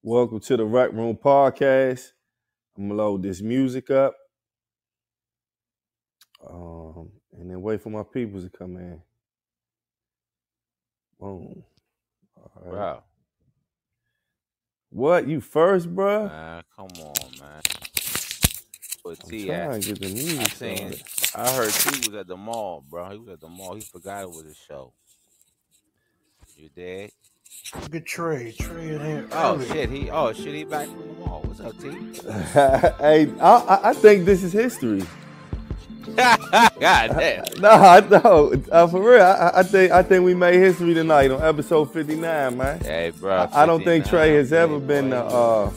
Welcome to the Rec Room Podcast. I'm gonna load this music up, and then wait for my peoples to come in. Boom. All right. Bro. What? You first, bro? Come on, man. But I'm T trying to get the music started. I heard T was at the mall, bro. He was at the mall. He forgot it was a show. You dead? Look at Trey. Trey in here. Oh shit, he back from the mall. What's up, T? Hey, I think this is history. God damn. No, for real. I think we made history tonight on episode 59, man. Hey, bro. I don't think Trey has ever been the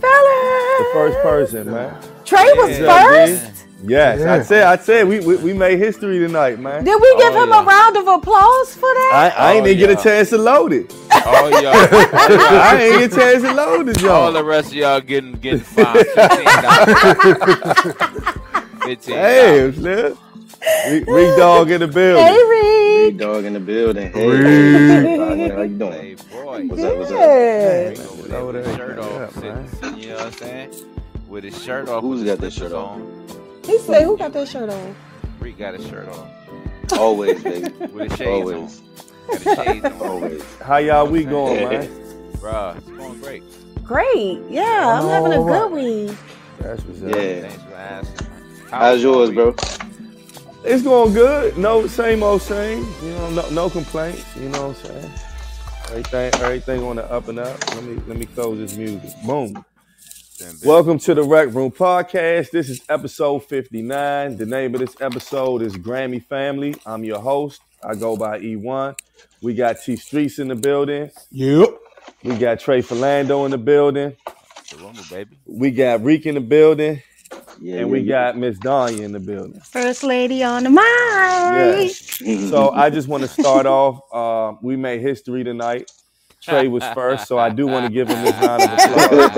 first person, man. Trey was first? Yes, yeah. I said we made history tonight, man. Did we give him a round of applause for that? I ain't even get a chance to load it. Oh yeah. I ain't get a chance to load it, y'all. All the rest of y'all getting fined $15. Hey, man. Reek Dog in the building. Hey, Reek. Dog in the building. Hey, how you doing? Hey, boy. What's up? What's up? Hey, With his shirt off, you know what I'm saying? With his shirt off. Who's got this shirt on? He said, who got that shirt on? Reek got his shirt on. Always, baby. With his shades Always. on. Got his shades on. Always. How y'all week going, man? Bruh, it's going great. Great. Yeah, I'm having a good week. That's what's up. Yeah. Thanks for asking. How's yours, bro? It's going good. No, same old same. You know, no complaints. You know what I'm saying? Everything on the up and up. Let me close this music. Boom. Welcome to the Rec Room Podcast. This is episode 59. The name of this episode is Grammy Family. I'm your host. I go by E1. We got T Streets in the building. Yep. We got Trey Philando in the building. The rumble, baby. We got Reek in the building. Yeah, And we got Miss Danya in the building. First lady on the mic. Yes. So I just want to start off. We made history tonight. Trey was first, so I do want to give him this round of applause.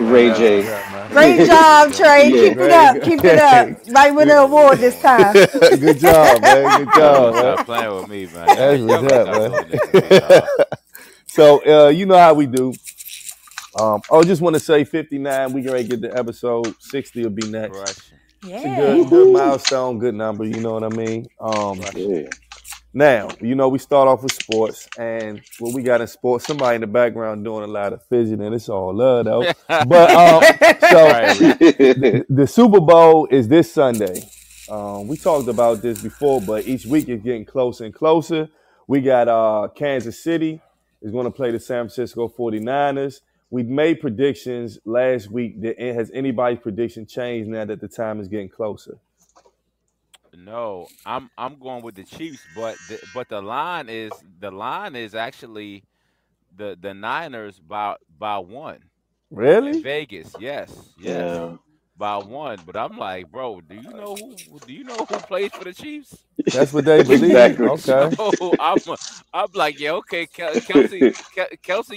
Ray J. Great job, Trey. Yeah. Keep it up. Keep it up. Might win an award this time. Good job, man. Good job, man. Stop playing with me, man. That's what's up, man. So, you know how we do. Just want to say 59. We gonna get to episode 60 will be next. Right. Yeah. It's a good milestone, good number. You know what I mean? Yeah. Now, you know, we start off with sports, and what we got in sports, somebody in the background doing a lot of fidgeting. It's all love, though. But the Super Bowl is this Sunday. We talked about this before, but each week is getting closer and closer. We got Kansas City is going to play the San Francisco 49ers. We made predictions last week. Has anybody's prediction changed now that the time is getting closer? No, I'm going with the Chiefs, but the line is actually the Niners by one. Really? In Vegas, yes, Yeah. by one. But I'm like, bro, do you know who plays for the Chiefs? That's what they believe. Exactly. Okay. So I'm like, yeah, okay, Kelsey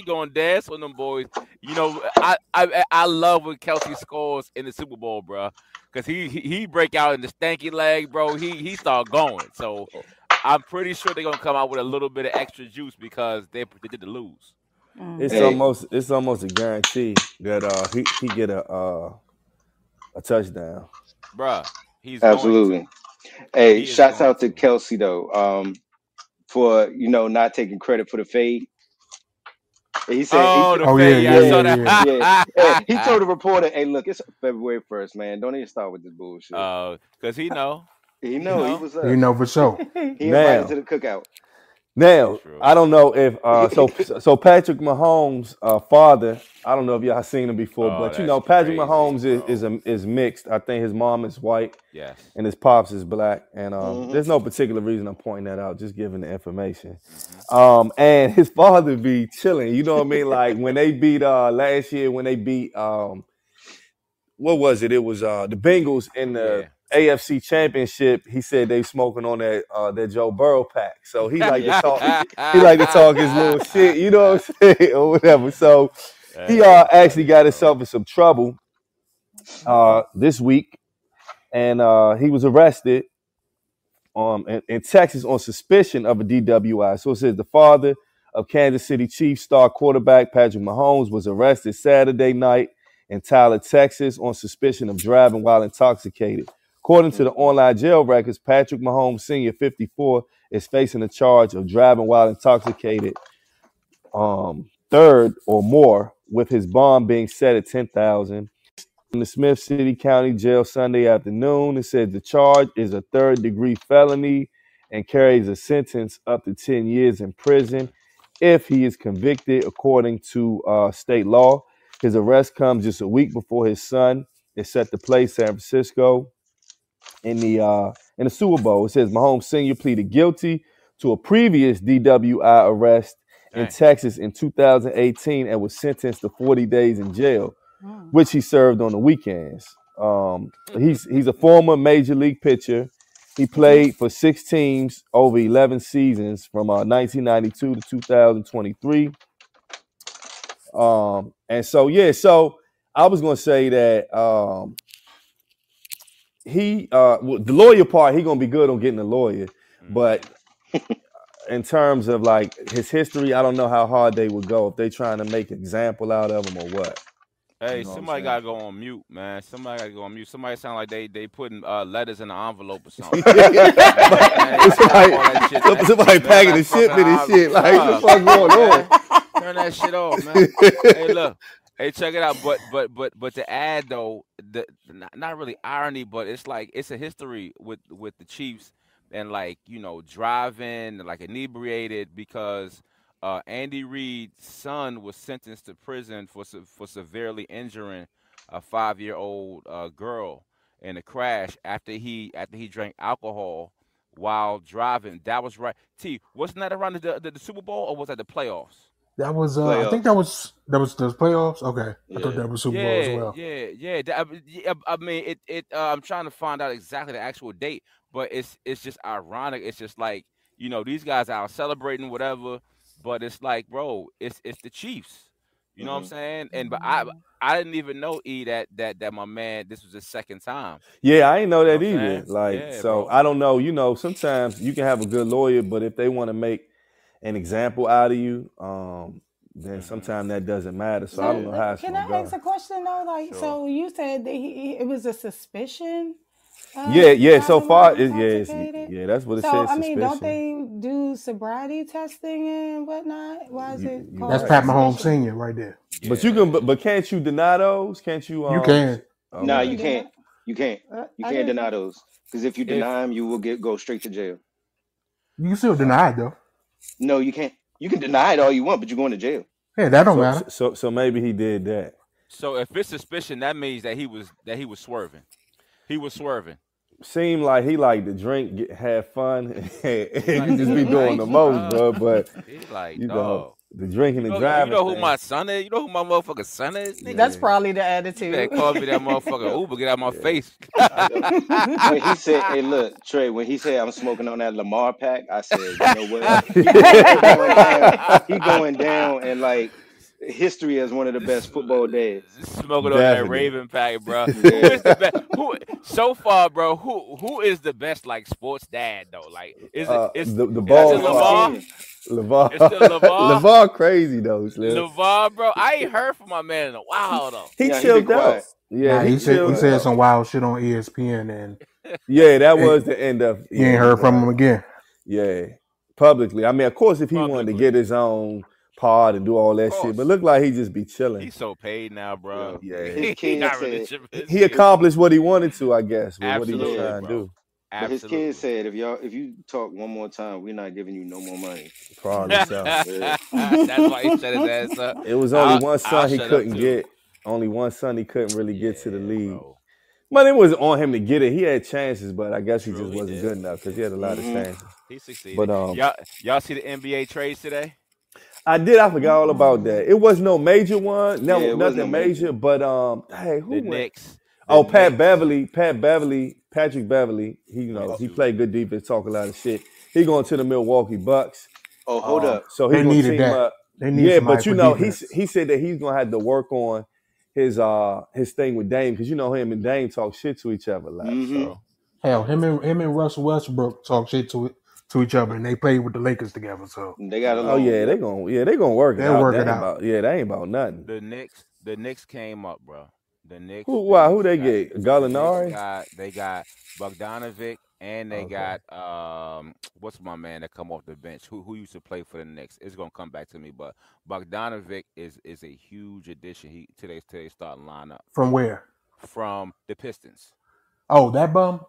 gonna dance on them boys. You know, I love when Kelsey scores in the Super Bowl, bro. Cause he break out in the stanky leg, bro. He start going. So I'm pretty sure they're gonna come out with a little bit of extra juice because they predicted to lose. It's almost a guarantee that he get a touchdown. Bruh, he's Absolutely. Hey, He is shouts going out to Kelsey though, for not taking credit for the fade. He said, fade. I saw that. yeah. He told the reporter, "Hey, look, it's February 1st, man. Don't even start with this bullshit." Cause he know. He know he was up. You know for sure. He invited to the cookout. Now, True. I don't know if so Patrick Mahomes' father, I don't know if y'all seen him before, but you know Patrick crazy, Mahomes is mixed. I think his mom is white Yes. and his pops is black, and there's no particular reason I'm pointing that out, just giving the information. And his father be chilling, you know what I mean? Like when they beat last year, when they beat what was it? It was the Bengals in the AFC Championship. He said they smoking on that Joe Burrow pack, so he like to talk. He like to talk his little shit, you know what I'm saying, or whatever. So he actually got himself in some trouble this week, and he was arrested in Texas on suspicion of a DWI. So it says the father of Kansas City Chiefs star quarterback Patrick Mahomes was arrested Saturday night in Tyler, Texas, on suspicion of driving while intoxicated. According to the online jail records, Patrick Mahomes Sr., 54, is facing a charge of driving while intoxicated, third or more, with his bond being set at $10,000. In the Smith City County Jail Sunday afternoon, it said the charge is a third-degree felony and carries a sentence up to 10 years in prison if he is convicted, according to state law. His arrest comes just a week before his son is set to play San Francisco in the Super Bowl. It says Mahomes Sr. pleaded guilty to a previous DWI arrest in Texas in 2018 and was sentenced to 40 days in jail, which he served on the weekends. He's a former major league pitcher. He played for 6 teams over 11 seasons from 1992 to 2023. And so I was going to say that the lawyer part, he going to be good on getting a lawyer. But in terms of like his history, I don't know how hard they would go if they trying to make an example out of him or what. Hey, somebody gotta go on mute, man. Somebody gotta go on mute. Somebody sound like they putting letters in an envelope or something. Somebody packing the shipment and shit. Like, what the fuck going on? Turn that shit off, man. Hey, look. Hey, check it out. But to add though, not really irony, but it's like it's a history with the Chiefs and like driving like inebriated because. Andy Reid's son was sentenced to prison for severely injuring a 5-year-old girl in a crash after he drank alcohol while driving. That was right. T, wasn't that around the Super Bowl or was that the playoffs? That was I think that was those playoffs. Okay, I thought that was Super Bowl as well. Yeah. I mean, I'm trying to find out exactly the actual date, but it's just ironic. It's just like these guys are out celebrating whatever. But it's like, bro, it's the Chiefs. You know what I'm saying? And but I didn't even know that my man, this was his second time. Yeah, I didn't know that either. Like, yeah, so bro. I don't know. Sometimes you can have a good lawyer, but if they want to make an example out of you, then sometimes that doesn't matter. So I don't know how it's Can gonna I go. ask a question though? Like, so you said that it was a suspicion. Yeah. So far, that's what it so, says. I mean, don't they do sobriety testing and whatnot? Why is it called? That's Pat Mahomes Sr. right there. Yeah. But you can, but can't you deny those? Can't you? You can. No, you can't. You can't. You can't deny those because if you deny them, you will go straight to jail. You can still deny it though. No, you can't. You can deny it all you want, but you're going to jail. Yeah, that don't matter. So maybe he did that. So if it's suspicion, that means that he was swerving. He was swerving. Seemed like he liked to drink, have fun, and he just be doing the most, bro. But he's like, the drinking and driving. You know who my son is? You know who my motherfucking son is? Nigga? That's probably the attitude. They called me that motherfucker Uber. Get out of my face. When he said, "Hey, look, Trey," when he said, "I'm smoking on that Lamar pack," I said, "You know what? He going down and like." History as one of the best football days. Smoking on that Raven pack, bro. Who is the best? So far, bro? Who is the best like sports dad though? Like, is it the ball? LeVar? LeVar. It's still LeVar. LeVar crazy though. LeVar, bro. I ain't heard from my man in a while though. He chilled out. Yeah, he said some wild shit on ESPN and that was the end of. You ain't heard from him again. Yeah, publicly. I mean, of course, if he wanted to get his own pod and do all that shit, but look like he just be chilling. He's so paid now, bro. Yeah, he accomplished what he wanted to, I guess, with what he was trying to do. But his kids said, if you talk one more time, we're not giving you no more money. Probably so. That's why he shut his ass up. It was only one son he couldn't get. Only one son he couldn't really get to the league. Bro. But it was on him to get it. He had chances, but I guess he just wasn't good enough because he had a lot of chances. He succeeded. But y'all see the NBA trades today? I did. I forgot all about that. It was no major one. No, nothing major. But hey, who the went? Knicks. Patrick Beverly. He played good defense, talk a lot of shit. He going to the Milwaukee Bucks. Oh, hold up. So he needed that. Up. But he said that he's gonna have to work on his thing with Dame because him and Dame talk shit to each other a lot. So. Hell, him and Russell Westbrook talk shit to to each other, and they played with the Lakers together. So They got Oh along. yeah, Yep. they gonna work it they'll out. work That it ain't out. about that ain't about nothing. The Knicks came up, bro. The Knicks, Who? the Wow, who Knicks they got get? the Knicks Gallinari. got they got Bogdanovic, and they Okay. got what's my man that come off the bench who used to play for the Knicks. It's gonna come back to me, but Bogdanovic is a huge addition today's starting lineup From where? from the Pistons. Oh, that bum.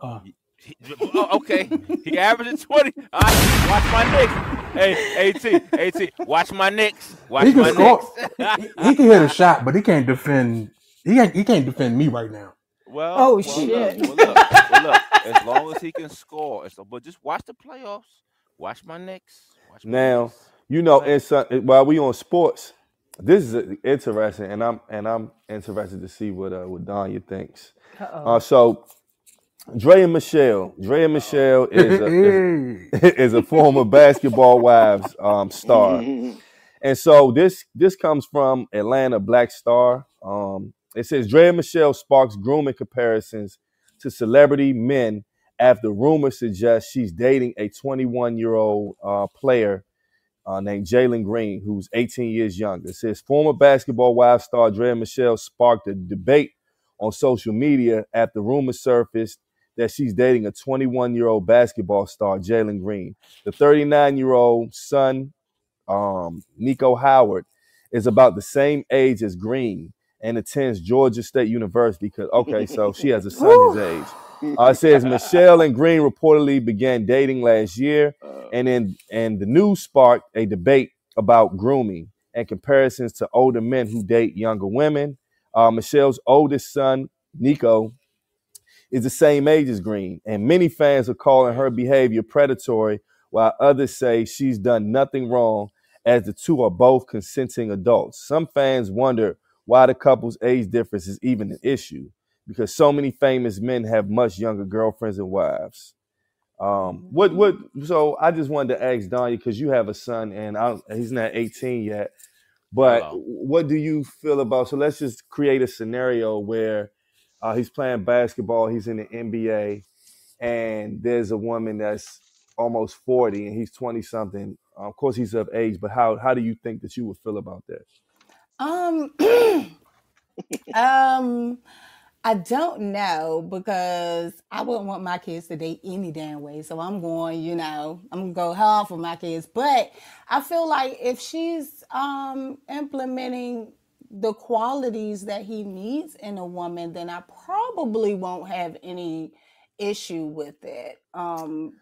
Okay, he averaging 20. All right, watch my Knicks. Hey, AT, watch my Knicks. Watch He can my score. Knicks. He can hit a shot, but he can't defend. He can't defend me right now. Well, Oh well, look, shit. well, look, well, look. As long as he can score, but just watch the playoffs. Watch my Knicks. Watch my Now, Knicks. you Go know, ahead. while we on sports, this is interesting, and I'm interested to see what Danya thinks. Uh-oh. So Dre and Michelle is Hey. is a former Basketball Wives star, and so this comes from Atlanta Black Star. It says Dre and Michelle sparks grooming comparisons to celebrity men after rumors suggest she's dating a 21-year-old player named Jalen Green, who's 18 years younger. It says former Basketball Wives star Dre and Michelle sparked a debate on social media after rumors surfaced that she's dating a 21-year-old basketball star, Jalen Green. The 39-year-old son, Nico Howard, is about the same age as Green and attends Georgia State University. Okay, so she has a son his Whew. age. It says Michelle and Green reportedly began dating last year, and the news sparked a debate about grooming and comparisons to older men who date younger women. Michelle's oldest son, Nico, is the same age as Green, and many fans are calling her behavior predatory, while others say she's done nothing wrong, as the two are both consenting adults. Some fans wonder why the couple's age difference is even an issue, because so many famous men have much younger girlfriends and wives. What? So I just wanted to ask Donnie, because you have a son, and he's not 18 yet. But Hello. what do you feel about? So let's just create a scenario where he's playing basketball, he's in the NBA, and there's a woman that's almost 40 and he's 20 something. Of course, he's of age, but how do you think that you would feel about that? Um, um, I don't know because I wouldn't want my kids to date any damn way. So I'm going, I'm gonna go hard for my kids. But I feel like if she's implementing the qualities that he needs in a woman, then I probably won't have any issue with it.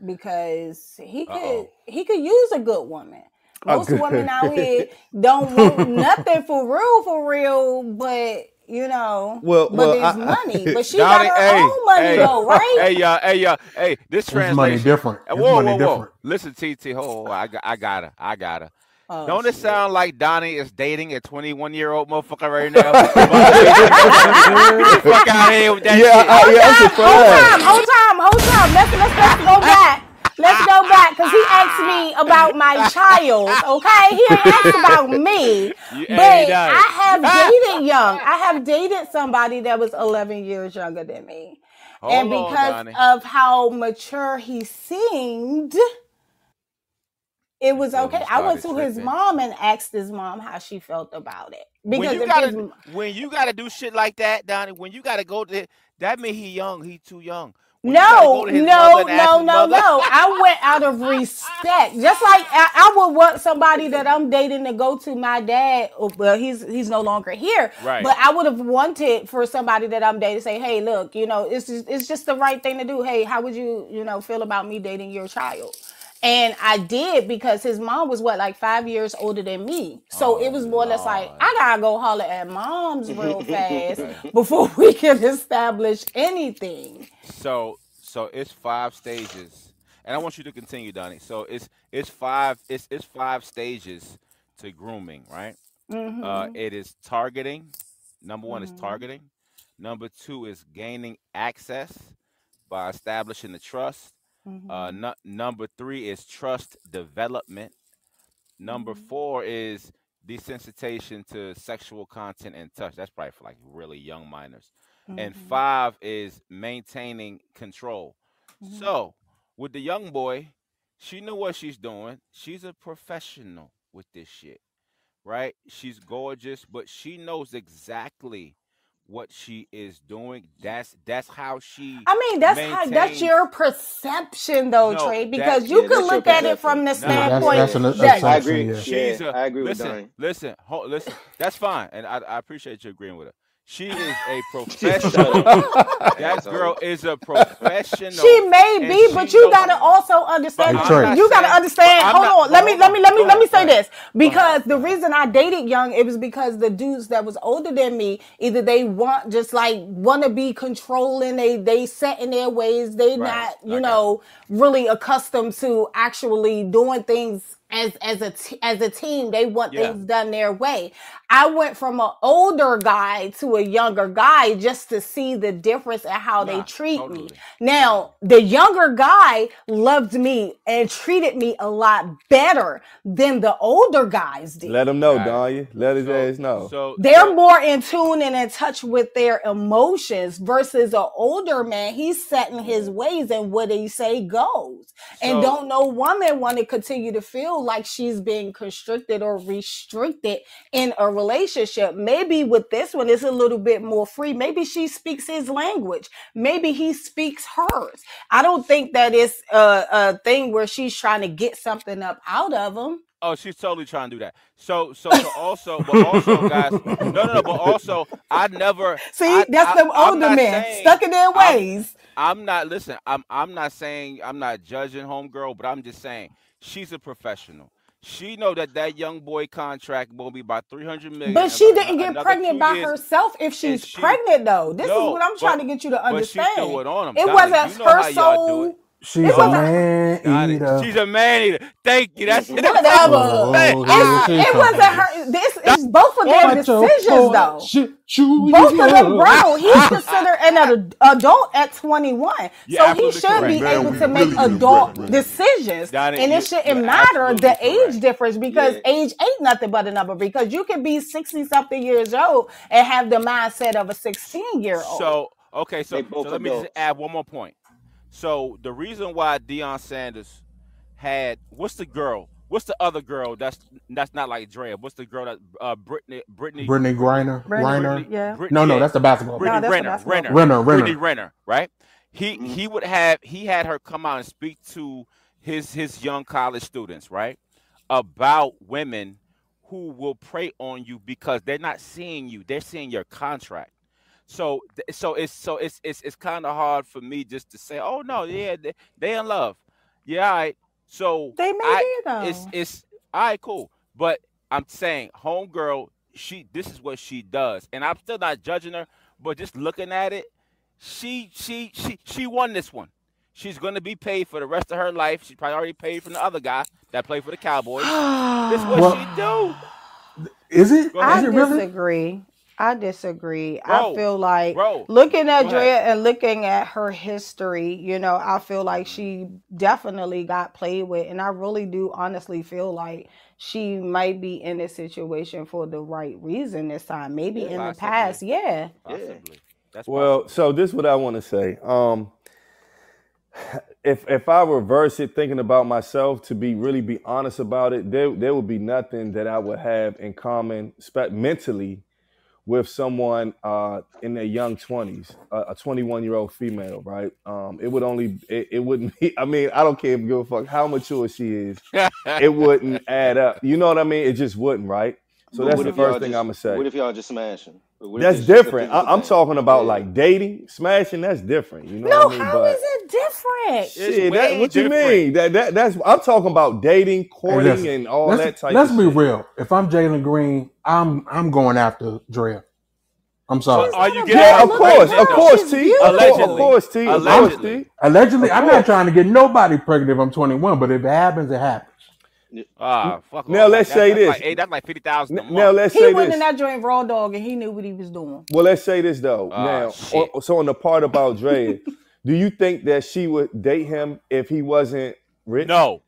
Because he could use a good woman. Most women out here don't want nothing for real, but but there's money. But she got Donnie, her own money though, right? y'all. Hey, this His money translation. different. His Whoa. money different. Listen, TT, hold on. I got her. Oh, Don't it shit. sound like Donnie is dating a 21-year-old motherfucker right now? Fuck out here with that shit. Hold time. Let's go back. Let's go back because he asked me about my child. Okay, he ain't asked about me. But I have dated young. I have dated somebody that was 11 years younger than me, and because of how mature he seemed, it was okay. I went to his mom and asked his mom how she felt about it. Because when you gotta do shit like that, Donnie, when you gotta go to that mean he young, he too young. No. I went out of respect. Just like I would want somebody that I'm dating to go to my dad. Well, he's no longer here. Right. But I would have wanted for somebody that I'm dating to say, hey, look, it's just the right thing to do. Hey, how would you, feel about me dating your child? And I did because his mom was 5 years older than me. So it was more or less like, I gotta go holler at mom's real fast before we can establish anything. So it's 5 stages. And I want you to continue, Donnie. So it's five stages to grooming, right? Mm-hmm. It is targeting. Number 1 is targeting. Number 2 is gaining access by establishing the trust. Number 3 is trust development. Number 4 is desensitization to sexual content and touch. That's probably for really young minors. And 5 is maintaining control. So with the young boy, She knew what she's doing. She's a professional with this shit, right? She's gorgeous, but she knows exactly what she is doing. That's how she I mean, that's maintains. your perception, though, No, Trey, that because you Yeah, could that's your look at it perception. from the Nah, standpoint that's an that I assumption. agree. Yeah. she's Yeah, a I agree with listen, Donnie. listen, listen. That's fine, and I appreciate you agreeing with her. She is a Shut professional. up, That asshole. girl is a professional. she may and be, she but you knows. gotta also But understand. Hey, I'm Trey. not You gotta saying. But understand. I'm Hold not. on. Let But me hold let on. me let me Go let me ahead. Go say ahead. this Go ahead. because the Go ahead. reason I dated young, it was because the dudes that was older than me, either they want to be controlling, they set in their ways, they Right. not I got you. really accustomed to actually doing things as a team. They want Yeah. things done their way. I went from an older guy to a younger guy just to see the difference in how they Nah. treat me. Totally. Now, the younger guy loved me and treated me a lot better than the older guys did. Let him know, Got it. Danya. Let his ass know. They're more in tune and in touch with their emotions versus an older man. He's setting his ways, and what he say goes. And don't no woman want to continue to feel like she's being constricted or restricted in a relationship. Maybe with this one, it's a little bit more free. Maybe she speaks his language. Maybe he speaks hers. I don't think that it's a thing where she's trying to get something up out of him. Oh, she's totally trying to do that. So also, guys, no. But also, I never. See, that's them I'm older not men saying. stuck in their ways. I'm not. Listen, I'm not saying I'm not judging homegirl, but I'm just saying she's a professional. She know that young boy contract will be about 300 million. But she didn't get pregnant by years, herself if she's pregnant, though. This is what I'm trying to get you to understand. But she threw it on him. It Donnie, wasn't you know her how y'all do it. soul. She's a man Donnie, eater. she's a man eater. Thank you. That's Whatever. Oh, It wasn't her. This is both of their decisions, though. Both of them grown. He's considered an adult at 21, so he should be able to make adult decisions, Donnie, and it shouldn't matter the age difference because Yeah. age ain't nothing but a number. Because you can be 60-something years old and have the mindset of a 16-year-old. So okay, They both let me just adults. add one more point. So the reason why Deion Sanders had what's the other girl that's not like Drea? What's the girl that Brittany Griner. yeah. No, that's the basketball. Brittany No, that's the basketball. Renner. Brittany Renner, right? He had her come out and speak to his young college students, right? About women who will prey on you because they're not seeing you, they're seeing your contract. So it's kind of hard for me just to say, oh no, yeah, they in love, yeah, all right. So They may be, though. it's all right, cool. But I'm saying, homegirl, this is what she does, and I'm still not judging her, but just looking at it, she won this one. She's gonna be paid for the rest of her life. She probably already paid from the other guy that played for the Cowboys. This is what she do. Is it? Go ahead. Is it really? disagree. Bro, I feel like bro, looking at go Drea ahead. and looking at her history, I feel like she definitely got played with. And I really do honestly feel like she might be in this situation for the right reason this time. Maybe in the past, yeah. Possibly. That's Well, possible. so this is what I want to say. If I reverse it, thinking about myself, to really be honest about it, there would be nothing that I would have in common mentally with someone in their young 20s, a 21-year-old female, right? It wouldn't be, I mean, I don't care if you give a fuck how mature she is. It wouldn't add up. You know what I mean? It just wouldn't, right? So But that's what the if y'all first thing just- I'm going to say. What if y'all just smashing? What if That's it's just a different. physical I'm thing? talking about Yeah. like dating, smashing. That's different. You know No, what I mean? how is it different? Shit, way what you different. mean? That's I'm talking about dating, courting, listen, and all let's, that type. Let's of be shit. real. If I'm Jalen Green, I'm going after Drea. I'm sorry. Are you not a getting Yeah, her of bad course, pregnant, of though? course, She's T. beautiful. Allegedly. Of course, T. Of course, Allegedly. T. Allegedly, Of I'm course. not trying to get nobody pregnant if I'm 21, but if it happens, it happens. Fuck Now off. let's say this. That's like 50,000 a month. Now let's He say went this. in that joint raw dog and he knew what he was doing. Well, let's say this though. Now, shit. so on the part about Dre, do you think that she would date him if he wasn't rich? No.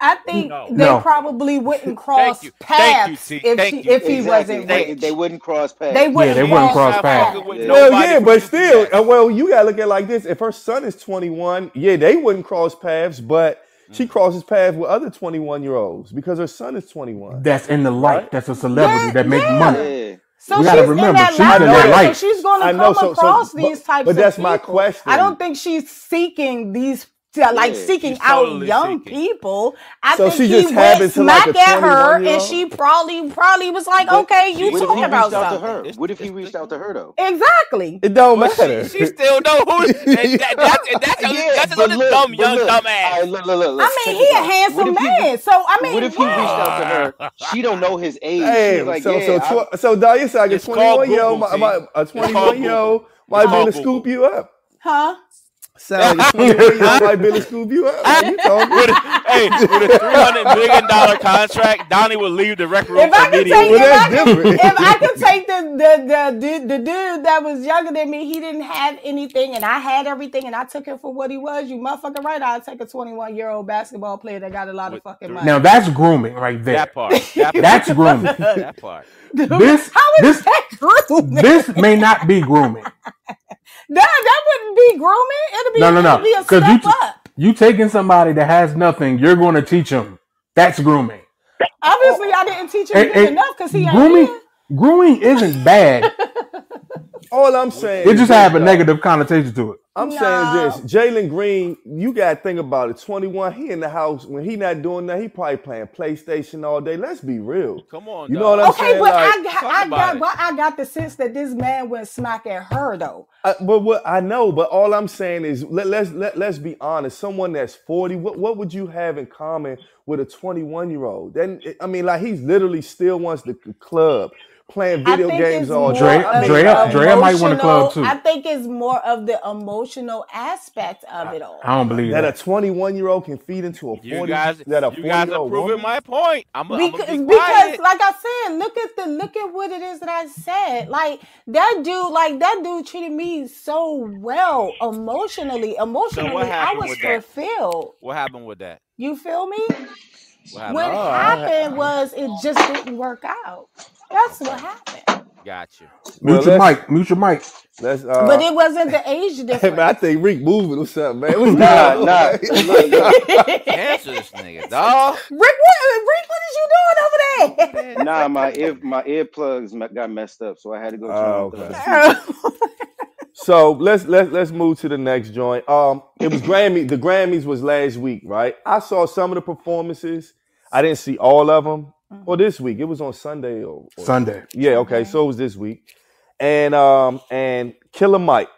I think No. they No. probably wouldn't Thank cross you. Thank you, paths T. if Thank she you. if he Exactly. wasn't rich. They wouldn't cross paths. They wouldn't they wouldn't cross Not paths. fucking with Yeah. Well, nobody yeah, from but still, UPS. well, you gotta look at it like this. If her son is 21, yeah, they wouldn't cross paths, but she crosses paths with other 21-year-olds because her son is 21. That's in the light. Right? That's a celebrity Yeah, that make yeah. money. Yeah. So We she's gotta in remember, that she's in limelight, that so light. she's going I to know, come across these types but that's of my people. question. I don't think she's seeking these, like Yeah. seeking She's out totally young seeking. people. I So think she he just went happened to like smack a at her, 21-year-old? and she probably was like, But "Okay, you what if talking he about reached out to something?" her? What if he reached out to her though? Exactly. It don't But matter. she still know who. That's but another dumb young look. dumbass. All right, look. I mean, check he this a out. handsome What if man, so I mean, What if he reached out to her? She don't know his age. She's Damn. like, So Dahlia said like a It's called 21-year-old, Google, T. a It's called 21-year-old Google. might It's be able to called scoop Google. you up. huh? Sound like a 21-year-old might be able to scoop you up. Like you talking? With a $300 million contract, Donnie will leave the rec room If I could immediately. Well, that's different. if I could take the dude that was younger than me, he didn't have anything, and I had everything, and I took him for what he was. You motherfucking right, I'd take a 21-year-old basketball player that got a lot of fucking money. Now that's grooming right there. That part. That's grooming. That part. This How is that grooming? this may not be grooming. That wouldn't be grooming. It'll be, No. it'll be a Because step up. you taking somebody that has nothing, you're going to teach them. That's grooming. Obviously, I didn't teach him good enough because he ain't grooming. here. Grooming isn't bad. All I'm saying It is just this, have a dog. negative connotation to it. I'm saying is this. Jalen Green, you got to think about it. 21, he in the house. When he not doing that, he probably playing PlayStation all day. Let's be real. Come on, You know what I'm Okay, saying? but Like, I got the sense that this man went smack at her though. but what I know, but all I'm saying is let's be honest. Someone that's 40, what would you have in common with a 21-year-old? Then I mean, like he's literally still wants the club, playing video games all day. Drea might want a club too. I think it's more of the emotional aspect of it all. I don't believe That that. a 21-year-old can feed into a 40. You guys that a are 40-year-old proving woman? my point. I'm Because, be because quiet. like I said, look at what it is that I said. Like that dude treated me so well emotionally. So what I happened was with that? fulfilled. What happened with that? You feel me? What happened? What happened was it just didn't work out. That's what happened. Got you. Mute your mic. Mute your mic. Let's, But it wasn't the age hey, difference. man, I think Rick moving or something, man. What's Nah. going on? Answer this nigga, dog. Rick, what is you doing over there? Nah, my earplugs got messed up, so I had to go turn Oh, off okay. So let's move to the next joint. It was Grammy. The Grammys was last week, right? I saw some of the performances. I didn't see all of them. Well, this week it was on Sunday or Sunday. Yeah, okay. So it was this week, and Killer Mike.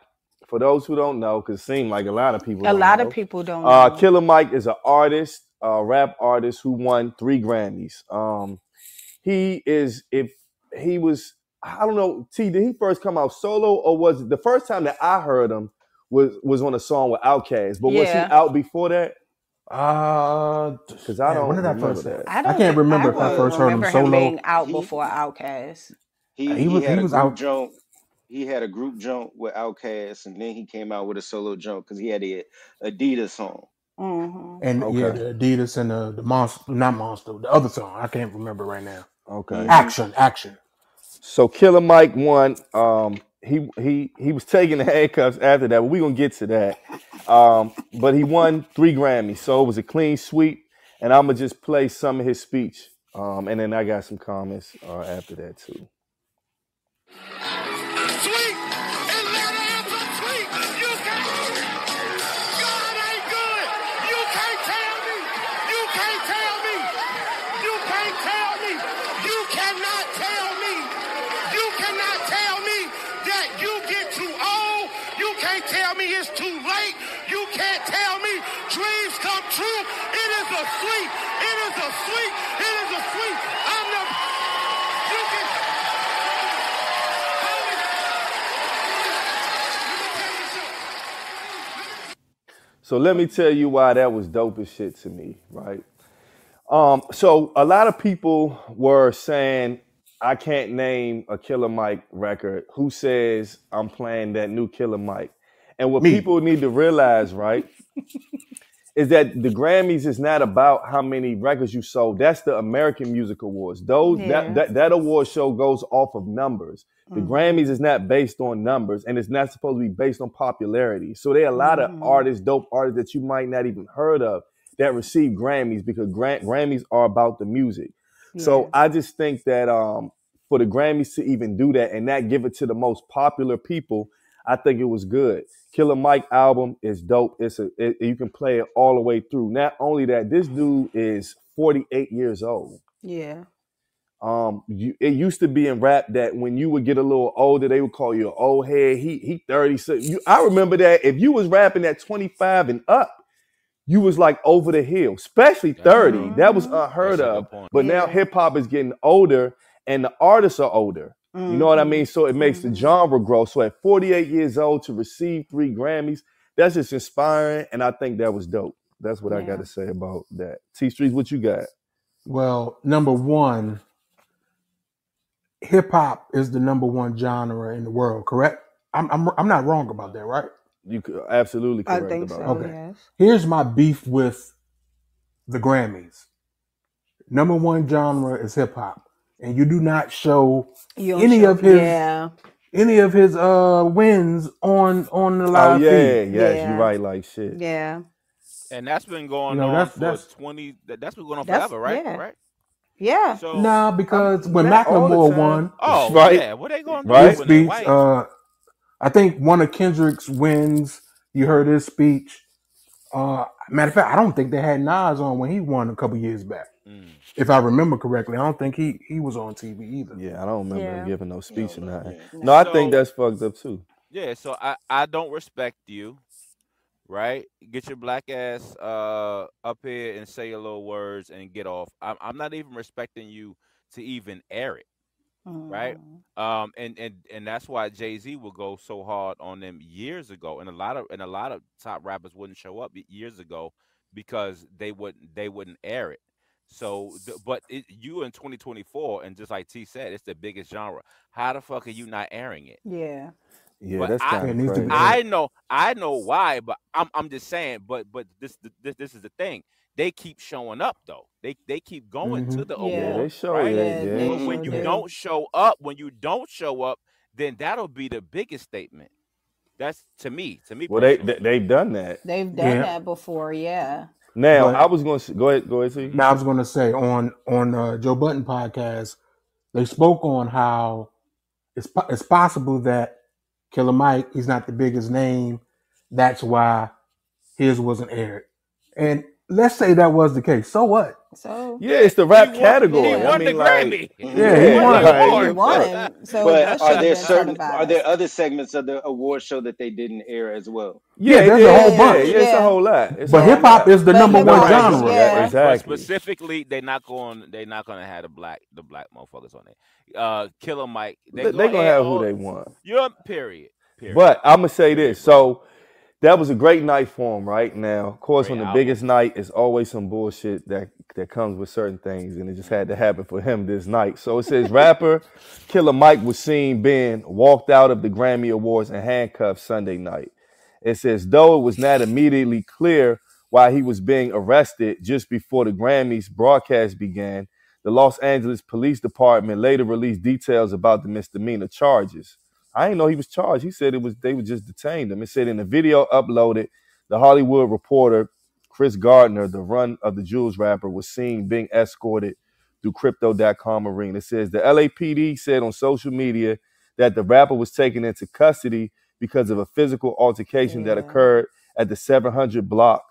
For those who don't know, because it seemed like a lot of people. A don't lot know. of people don't know. Killer Mike is an artist, a rap artist who won 3 Grammys. He is, if he was, I don't know, T, did he first come out solo or was it the first time that I heard him was on a song with Outkast? But was he out before that? Because I don't when did I remember first that. I can't remember if I first heard him solo. Being out before Outkast. He was out. Jump. He had a group jump with Outkast, and then he came out with a solo jump because he had the Adidas song. Mm-hmm. And yeah, the Adidas and the Monster, not Monster, the other song. I can't remember right now. Okay. Action. So Killer Mike won. He was taking the handcuffs after that, but we're gonna get to that. But he won 3 Grammys, so it was a clean sweep. And I'm gonna just play some of his speech, and then I got some comments after that too. Sweet, Atlanta anthem, sweet. You can't. God ain't good. You can't tell me. You can't tell me. You can't tell me. You cannot tell me. You cannot tell me that you get too old. You can't tell me it's too late. You can't tell me dreams come true. It is a sweet. It is a sweet. It is a sweet. I'm the. You can. So let me tell you why that was dope as shit to me, right? So a lot of people were saying, I can't name a Killer Mike record. Who says I'm playing that new Killer Mike? And what people need to realize, right, is that the Grammys is not about how many records you sold. That's the American Music Awards. That award show goes off of numbers. The Grammys is not based on numbers, and it's not supposed to be based on popularity. So there are a lot of artists, dope artists that you might not even heard of that receive Grammys because Grammys are about the music. Yeah. So I just think that for the Grammys to even do that and not give it to the most popular people, I think it was good. Killer Mike album is dope. You can play it all the way through. Not only that, this dude is 48 years old. Yeah. It used to be in rap that when you would get a little older, they would call you an old head. He 30. I remember that if you was rapping at 25 and up, you was like over the hill, especially 30. That was unheard of. But now hip hop is getting older and the artists are older. You know what I mean? So it makes the genre grow. So at 48 years old to receive 3 Grammys, that's just inspiring. And I think that was dope. That's what I got to say about that. T-Streets, what you got? Well, number one, hip hop is the number one genre in the world, correct? I'm not wrong about that, right? You could absolutely correct I think about so. that. Okay. Yes. Here's my beef with the Grammys. Number one genre is hip hop, and you do not show any of his wins on the live feed. Yes, you're right, like shit. Yeah. And that's been going on that's been going on forever, right? Yeah. Right? Yeah. So No, because when not all the Macklemore time. won, oh Right. yeah, what they going to Right. his do when they speech, white? I think one of Kendrick's wins, you heard his speech. Matter of fact, I don't think they had Nas on when he won a couple years back. If I remember correctly, I don't think he was on TV either. Yeah, I don't remember him giving no speech or nothing. Yeah. No, I So- think that's fucked up too. Yeah, so I don't respect you, right? Get your black ass up here and say your little words and get off. I'm not even respecting you to even air it, right? And that's why Jay-Z would go so hard on them years ago, and a lot of top rappers wouldn't show up years ago because they wouldn't air it. So, but you in 2024, and just like T said, it's the biggest genre. How the fuck are you not airing it? Yeah. Yeah, But that's It kind needs of to crazy. be- I know why, but I'm just saying. But this is the thing. They keep showing up though. They keep going to the Yeah. Yeah, awards, they show right? it. Yeah, Yeah. But when you do. don't show up, then that'll be the biggest statement. That's to me. Well, personally. they've done that. They've done Yeah. that before, yeah. Now, But- I was going to go ahead, see. Now I was going to say on Joe Budden podcast, they spoke on how it's possible that Killer Mike, he's not the biggest name. That's why his wasn't aired. And let's say that was the case. So what? So Yeah, it's the rap He category. won I the mean, Grammy. Yeah, he won. the he award. won. So But that should have been are there other segments of the award show that they didn't air as well? Yeah, there's a whole bunch. Yeah, it's a Yeah. whole lot. It's a But whole hip hop lot. is the But number hip-hop one is- genre. yeah. But Exactly. specifically, they're not gonna have the black motherfuckers on it. Killer Mike. They gonna have who they want. You're period. But I'm gonna say this. So that was a great night for him. Right now, of course, Great on the album. biggest night, it's always some bullshit that comes with certain things, and it just had to happen for him this night. So it says rapper Killer Mike was seen being walked out of the Grammy Awards in handcuffs Sunday night. It says though it was not immediately clear why he was being arrested just before the Grammys broadcast began, the Los Angeles Police Department later released details about the misdemeanor charges. I didn't know he was charged. He said they would just detain him. It said in the video uploaded, the Hollywood Reporter, Chris Gardner, the Run of the Jewels rapper, was seen being escorted through Crypto.com arena. It says the LAPD said on social media that the rapper was taken into custody because of a physical altercation that occurred at the 700 block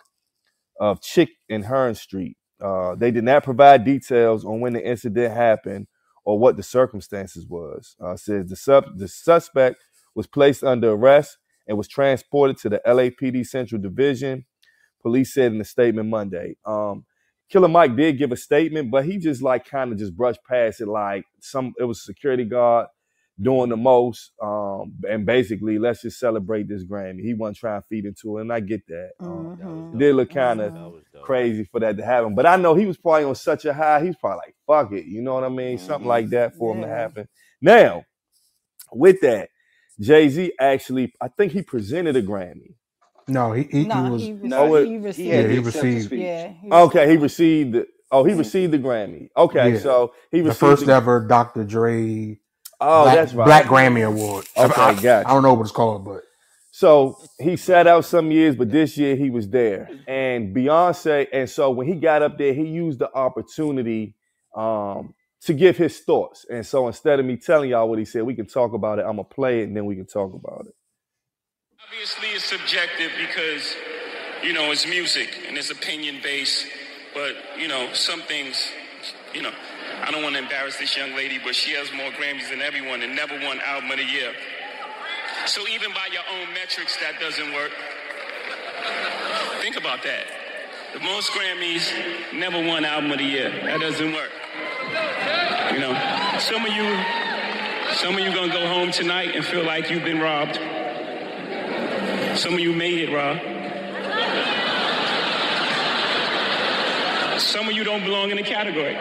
of Chick and Hearn Street. They did not provide details on when the incident happened or what the circumstances was. Says the suspect was placed under arrest and was transported to the LAPD Central Division. Police said in a statement Monday. Killer Mike did give a statement, but he just kind of just brushed past it like it was a security guard doing the most. And basically, let's just celebrate this Grammy. He wasn't trying to feed into it, and I get that. It did look kind of crazy for that to happen. But I know he was probably on such a high, he's probably like, fuck it. You know what I mean? Something like that for him to happen. Now, with that, Jay-Z actually, I think he presented a Grammy. No, he No, was. he No, Oh, he he had Yeah, the he received. acceptance received. speech. Yeah, he okay. He received. received. Oh, he received the Grammy. Okay, Yeah, so he the received first the. ever Dr. Dre Oh, that's Black right. Grammy Award. Okay, I don't gotcha. know what it's called, but So he sat out some years, but this year he was there. And Beyonce, and so when he got up there, he used the opportunity to give his thoughts. And so instead of me telling y'all what he said, we can talk about it. I'm gonna play it and then we can talk about it. Obviously, it's subjective because, it's music and it's opinion based. But, some things, I don't want to embarrass this young lady, but she has more Grammys than everyone and never won Album of the Year. So even by your own metrics, that doesn't work. Think about that. The most Grammys, never won Album of the Year. That doesn't work. Some of you gonna go home tonight and feel like you've been robbed. Some of you made it, Rob. Some of you don't belong in the category. No,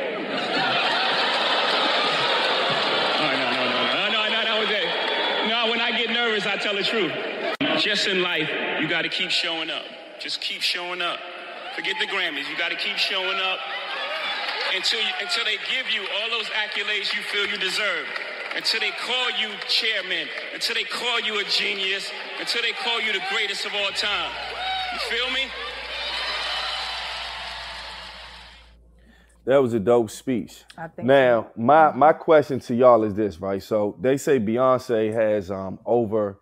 that was it. No, when I get nervous, I tell the truth. Just in life, you got to keep showing up. Just keep showing up. Forget the Grammys. You got to keep showing up until they give you all those accolades you feel you deserve. Until they call you chairman. Until they call you a genius. Until they call you the greatest of all time. You feel me? That was a dope speech. I think Now, so. my question to y'all is this, right? So they say Beyonce has over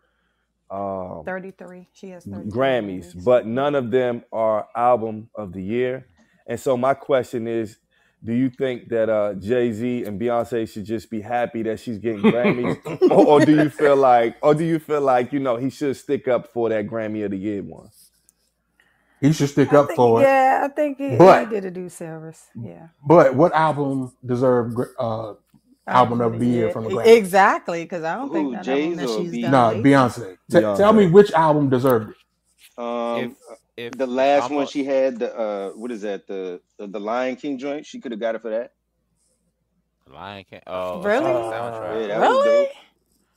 33. She has 33 Grammys, but none of them are album of the year. And so my question is, do you think that Jay-Z and Beyonce should just be happy that she's getting Grammys, or do you feel like he should stick up for that Grammy of the year one? he should stick up for it. Yeah, I think he But- did a due service. Yeah. But what album deserved album of the year from the Grammy? Exactly, because I don't think Who, none of them Jay's that or she's B? done. No, lately. Beyonce. Beyonce. Tell me which album deserved it. If The last I'm one a- she had, what is that? The Lion King joint. She could have got it for that. Lion King. Oh, Really? soundtrack. Yeah, that was Really? dope.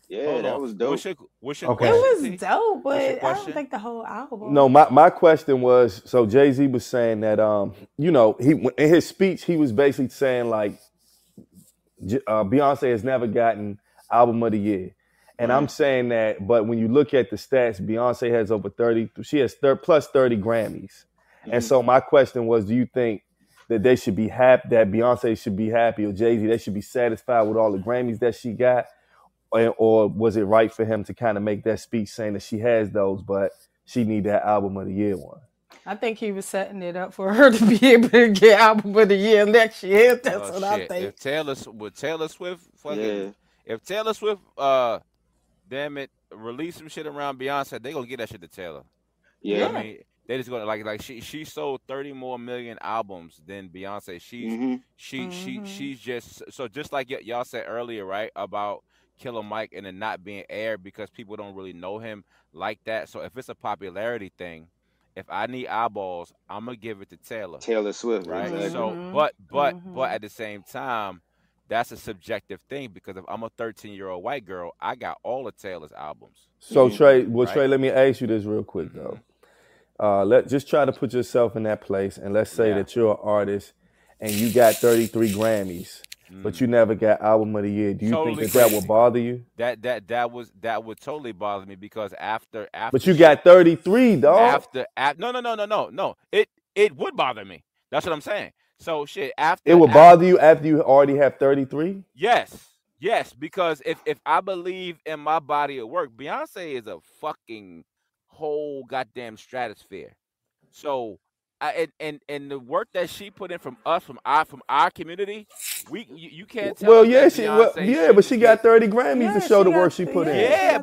Yeah, Hold that on. was dope. What's your Okay. It question, was T? dope, but What's your I don't question? think the whole album. No, my question was, so Jay-Z was saying that he in his speech he was basically saying like Beyonce has never gotten album of the year. And I'm saying that, but when you look at the stats, Beyonce has over 30, she has plus 30 Grammys. And so my question was, do you think that they should be happy, that Beyonce should be happy, or Jay-Z, they should be satisfied with all the Grammys that she got? Or was it right for him to kind of make that speech saying that she has those, but she need that album of the year one? I think he was setting it up for her to be able to get album of the year next year. That's what I Shit. think. If Taylor Swift fucking, Yeah. if Taylor Swift, damn it, release some shit around Beyonce, they gonna get that shit to Taylor. Yeah. I mean, they just gonna like she sold 30 more million albums than Beyonce. She's just so just like y'all said earlier, right, about Killer Mike and it not being aired because people don't really know him like that. So if it's a popularity thing, if I need eyeballs, I'm gonna give it to Taylor Swift, right? exactly. So, but at the same time, that's a subjective thing because if I'm a 13-year-old white girl, I got all of Taylor's albums. So Trey, Right. Trey, let me ask you this real quick though. Just try to put yourself in that place, and let's say that you're an artist and you got 33 Grammys, but you never got album of the year. Do you Totally think that crazy. would bother you? That would totally bother me because after But you got 33, dog. No. It would bother me. That's what I'm saying. So shit after It would bother you after you already have 33? Yes, because if I believe in my body of work, Beyonce is a fucking whole goddamn stratosphere. So and the work that she put in from our community, you can't tell. Well, us yeah, that Beyonce but she shouldn't got get- 30 Grammys Yeah, to show she the got work she the- put in. Yeah,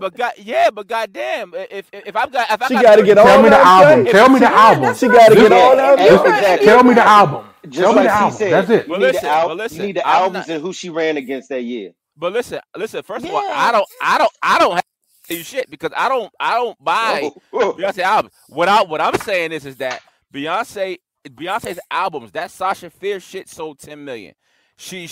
but goddamn, if I She got to get all Tell me the that album. shit. Tell me the album. She got to get Yeah, all that. and- shit. exactly. Tell me the album. Just Tell me like the he album. said, That's it. You But need listen, the but listen, you need the I'm albums not- and who she ran against that year. But listen. First of all, Yeah. I don't have to tell you shit because I don't buy Whoa. Beyonce albums. What I'm saying is that Beyonce's albums, that Sasha Fierce shit sold 10 million. She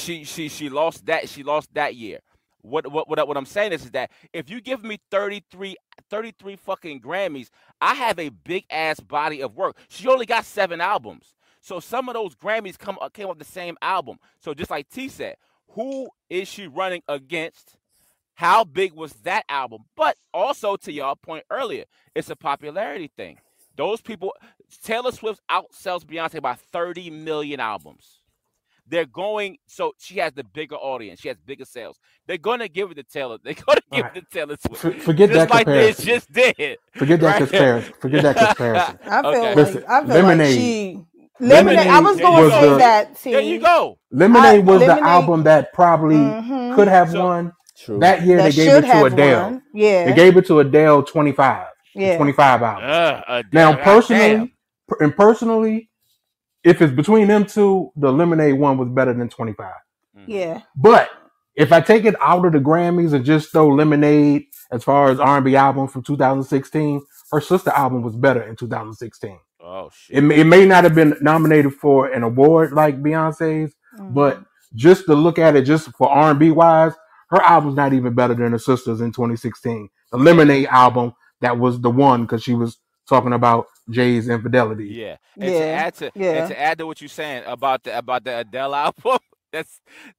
lost that year. what I'm saying is that if you give me 33 fucking Grammys, I have a big ass body of work. She only got 7 albums. So some of those Grammys came off the same album. So just like T said, who is she running against? How big was that album? But also to y'all point earlier, it's a popularity thing. Those people, Taylor Swift outsells Beyonce by 30 million albums. They're going, so she has the bigger audience. She has bigger sales. They're going to give it to Taylor. They're going to give it to Taylor Swift. Forget just that like comparison. they just did. Forget that comparison. Forget that comparison. I feel Okay. like Listen, I feel Lemonade. like she Lemonade. I was There you going to go. say that. T. There you go. Lemonade was Lemonade- the album that probably could have So- won. True. That year that they gave should it to have Adele. won. Yeah. They gave it to Adele 25. Yeah. 25 albums. Adele, Now, goddamn. personally, if it's between them two, the Lemonade one was better than 25. Yeah. But if I take it out of the Grammys and just throw Lemonade as far as R&B album from 2016, her sister album was better in 2016. Oh shit. It may not have been nominated for an award like Beyonce's, but just to look at it just for R&B wise, her album's not even better than her sister's in 2016. The Lemonade album, that was the one because she was talking about Jay's infidelity. Yeah. And Yeah. to add to what you're saying about the Adele album,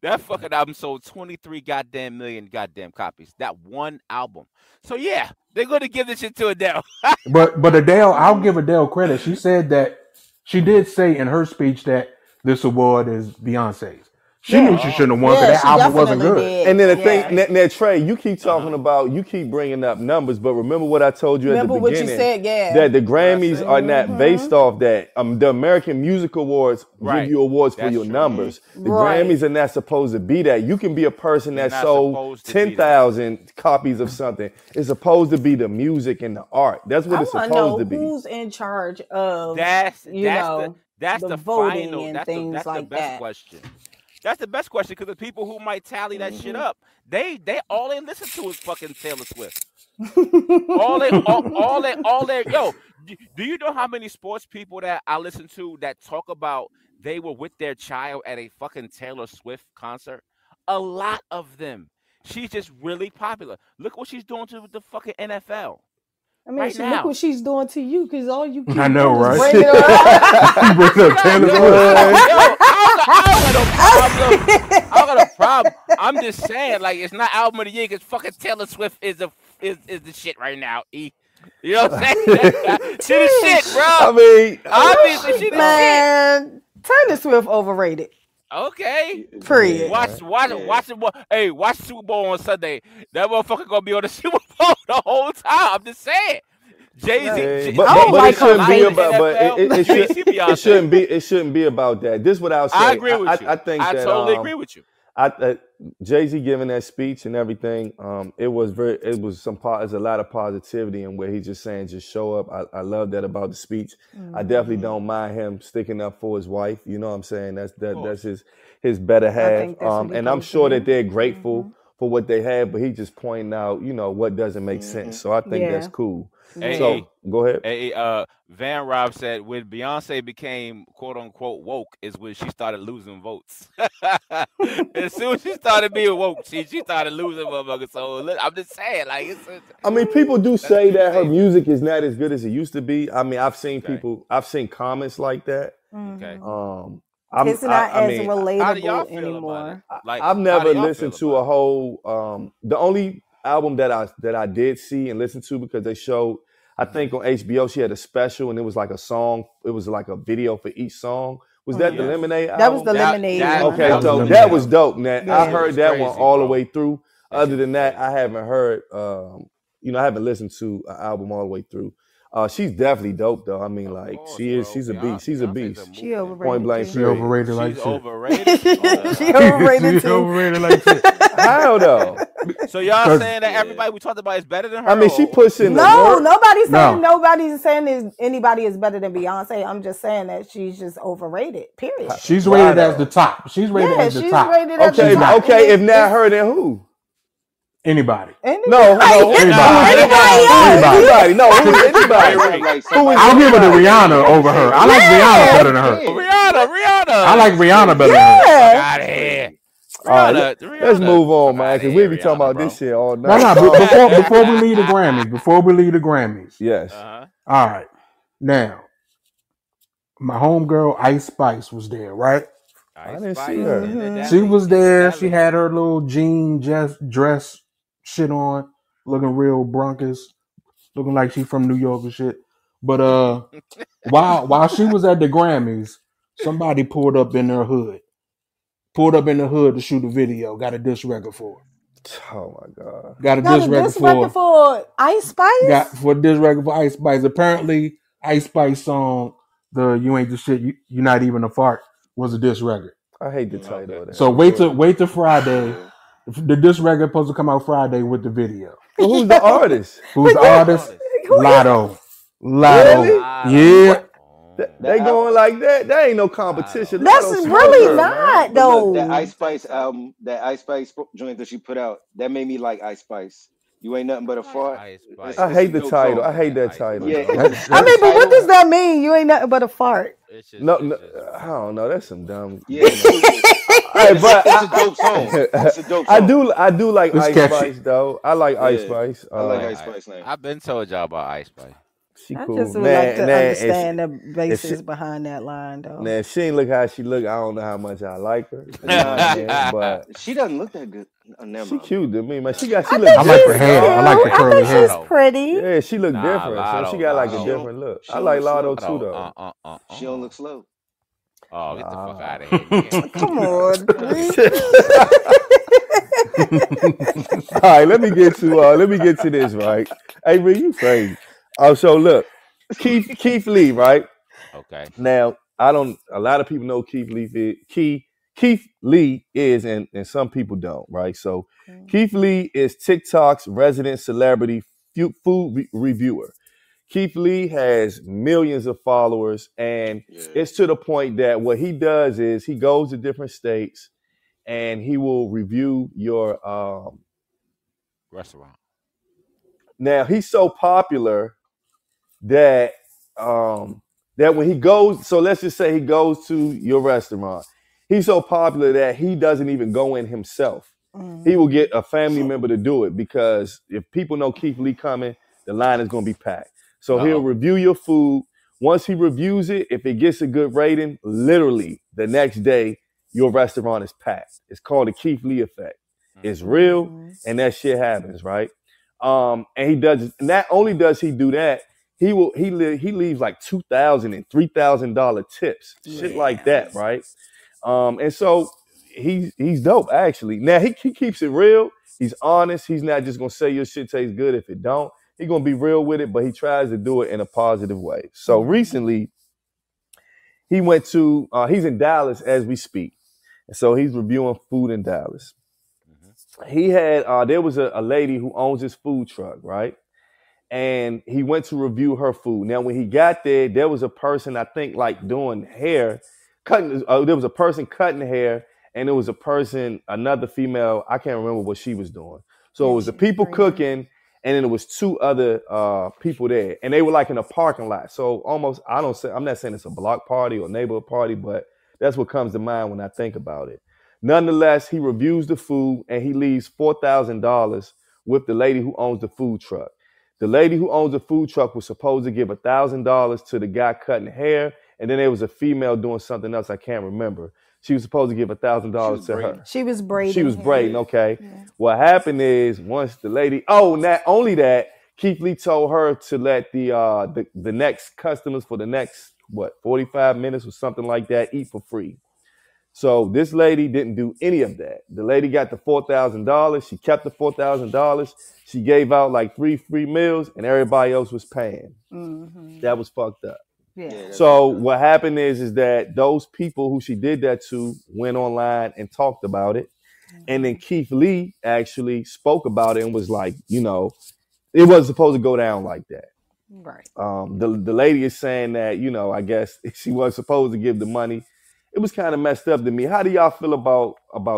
that fucking album sold 23 goddamn million goddamn copies. That one album. So yeah, they're gonna give this shit to Adele. But Adele, I'll give Adele credit. She said that she did say in her speech that this award is Beyonce's. She knew she shouldn't have won because that she album wasn't definitely good. did. And then the Yeah. thing, now Trey, you keep talking about, you keep bringing up numbers, but remember what I told you Remember at the what you beginning, said, yeah. that the Grammys are not based off that. The American Music Awards Right. give you awards for That's your true. numbers. The Right. Grammys are not supposed to be that. You can be a person They're that not sold supposed to be that. 10,000 copies of something. It's supposed to be the music and the art. That's what I it's want to know supposed to be. who's in charge of That's know, the voting final. and That's things the like best that. question. That's the best question because the people who might tally that shit up, they all they listen to is fucking Taylor Swift. all they yo. Do you know how many sports people that I listen to that talk about they were with their child at a fucking Taylor Swift concert? A lot of them. She's just really popular. Look what she's doing to the fucking NFL. I mean, Right look now. what she's doing to you because all you keep I know, doing is right? bringing her up. You bring up Taylor Swift. I don't got a problem. I'm just saying, like, it's not album of the year because fucking Taylor Swift is the shit right now. You know what I'm saying? She the shit, bro. I mean, Obviously, she the shit. Man, Taylor Swift overrated. Okay. Period. Watch it. Hey, watch Super Bowl on Sunday. That motherfucker gonna be on the Super Bowl the whole time. I'm just saying. Jay-Z. but don't it like shouldn't her be face. about. But it shouldn't be about that. This is what I'll say. I agree with you. I think I that, totally agree with you. Jay-Z giving that speech and everything, there's a lot of positivity in where he's just saying, just show up. I love that about the speech. I definitely don't mind him sticking up for his wife. You know what I'm saying? That's his better half. think that's what he And I'm goes sure for. that they're grateful for what they have, but he just pointing out, what doesn't make sense. So I think Yeah. that's cool. Hey, So go ahead. Hey, Van Rob said when Beyonce became quote unquote woke is when she started losing votes. As soon as she started being woke, she started losing motherfuckers. So I'm just saying, like, I mean, people do say that her music is not as good as it used to be. I mean, I've seen comments like that. okay. It's not as how do y'all relatable feel anymore. about it? Like, I've how never do y'all listened feel to a about whole. The only album that I did see and listen to because they showed, I think on HBO she had a special and it was like a song. It was like a video for each song. Was that the Yes. Lemonade album? That was the Lemonade that- one. Okay, That was so Lemonade. that was dope. Now Yeah. I heard that one Crazy, all the bro. way through. That Other shit than was that, crazy. I haven't heard. I haven't listened to an album all the way through. She's definitely dope though. I mean, like course, she is. bro. She's a beast. She's a Beyonce's beast. She overrated. Point blank. too. She overrated like She's shit. overrated. She overrated She too. overrated like shit. How though? So y'all 'Cause- saying that everybody we talked about is better than her? I mean, she or- pushing the No, work. nobody's saying No. anybody is better than Beyonce. I'm just saying that she's just overrated. Period. She's Why rated though? as the top. She's rated Yeah, as the she's top. rated as Okay, the top. okay. If not her, then who? Anybody. Anybody. No, Anybody. Anybody else. Anybody. No, who is anybody? Like Who is I'll give it to Rihanna over her. I like Rihanna better than her. Rihanna. I like Rihanna better than her. Yeah. Out of here. All right, let's move on, fuck man, outta because here, we be talking about Rihanna, this shit all No, night. before we leave the Grammys, Yes. Uh-huh. All right. Now, my homegirl Ice Spice was there, right? I didn't see her. She was there. She had her little jean dress shit on, looking real Broncos, looking like she from New York and shit. But while she was at the Grammys, somebody pulled up in the hood to shoot a video. Got a disc record for her. Oh my god! Got a Got disc a record disc record for Ice Spice? Got for disc record for Ice Spice. Apparently, Ice Spice song, the "You Ain't the Shit, You're Not Even a Fart" was a disc record. I hate the title of that. So wait till Friday. The disc record supposed to come out Friday with the video. Well, who's the artist? Who's the artist? Lotto. Really? Yeah. They going like that? That ain't no competition. That's Lotto really smoker, not, man. though. Look, that Ice Spice album, that Ice Spice joint that she put out, that made me like Ice Spice. You ain't nothing but a fart. Ice Spice. I hate the title. I hate that title. Yeah, I mean, but what does that mean? You ain't nothing but a fart. No, I don't know. That's some dumb. Yeah, Hey, but it's a dope song. It's a dope song. I do like It's Ice catchy. Spice though. I like Ice Yeah. Spice. I like Ice Spice now. I've been told y'all about Ice Spice. She I cool. just would Nah, like to nah, understand if the basis behind that line, though. Now, if she ain't look how she look, I don't know how much I like her. You know Nah, what I mean? But she doesn't look that good. Never she mind. cute to me, man. She I look think I like she's the hair. I like the cute. curly I think hair. she's pretty. Yeah, she look Nah, different. Lotto, So she got like a Lotto. different look. She I don't like look Lotto slow. too though. She don't look slow. Oh, get the fuck out of here. Man. Come on. All right, let me get to this, right? Hey, Rick, you crazy. So look, Keith Lee, right? Okay. Now, a lot of people know Keith Lee is, and some people don't, right? So Keith Lee is TikTok's resident celebrity food reviewer. Keith Lee has millions of followers, and it's to the point that what he does is he goes to different states and he will review your Restaurant. Now he's so popular that that when he goes, so let's just say he goes to your restaurant, he's so popular that he doesn't even go in himself. He will get a family member to do it because if people know Keith Lee coming, the line is going to be packed. So he'll review your food. Once he reviews it, if it gets a good rating, literally the next day, your restaurant is packed. It's called the Keith Lee effect. It's real, and that shit happens, right? And he does. Not only does he do that, he leaves like $2,000 and $3,000 tips, shit like that, right? And so he's dope actually. Now he keeps it real. He's honest. He's not just gonna say your shit tastes good if it don't. He's gonna be real with it, but he tries to do it in a positive way. So recently, he went to. He's in Dallas as we speak, and so he's reviewing food in Dallas. He had there was a lady who owns his food truck, right? And he went to review her food. Now, when he got there was a person, I think, like doing hair, cutting. There was a person cutting hair, and there was a person, another female. I can't remember what she was doing. So it was the people cooking, and then there was two other people there, and they were like in a parking lot. So almost, I'm not saying it's a block party or neighborhood party, but that's what comes to mind when I think about it. Nonetheless, he reviews the food, and he leaves $4,000 with the lady who owns the food truck. The lady who owns the food truck was supposed to give $1,000 to the guy cutting hair, and then there was a female doing something else I can't remember. She was supposed to give $1,000 to her. She was braiding. She was braiding, okay. Yeah. What happened is once the lady, not only that, Keith Lee told her to let the next customers for the next 45 minutes or something like that eat for free. So this lady didn't do any of that. The lady got the $4,000. She kept the $4,000. She gave out like 3 free meals, and everybody else was paying. That was fucked up. Yeah. So what happened is that those people who she did that to went online and talked about it. And then Keith Lee actually spoke about it and was like, it wasn't supposed to go down like that. Right. The lady is saying that, I guess she wasn't supposed to give the money. It was kind of messed up to me. How do y'all feel about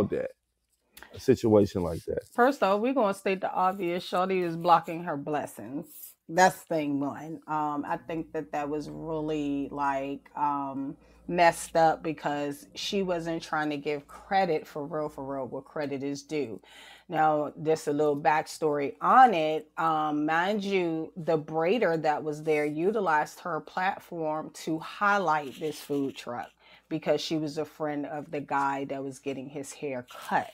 that? A situation like that? First off, we're going to state the obvious. Shawty is blocking her blessings. That's thing one. I think that was really messed up because she wasn't trying to give credit for real, what credit is due. Now, just a little backstory on it. Mind you, the braider that was there utilized her platform to highlight this food truck because she was a friend of the guy that was getting his hair cut.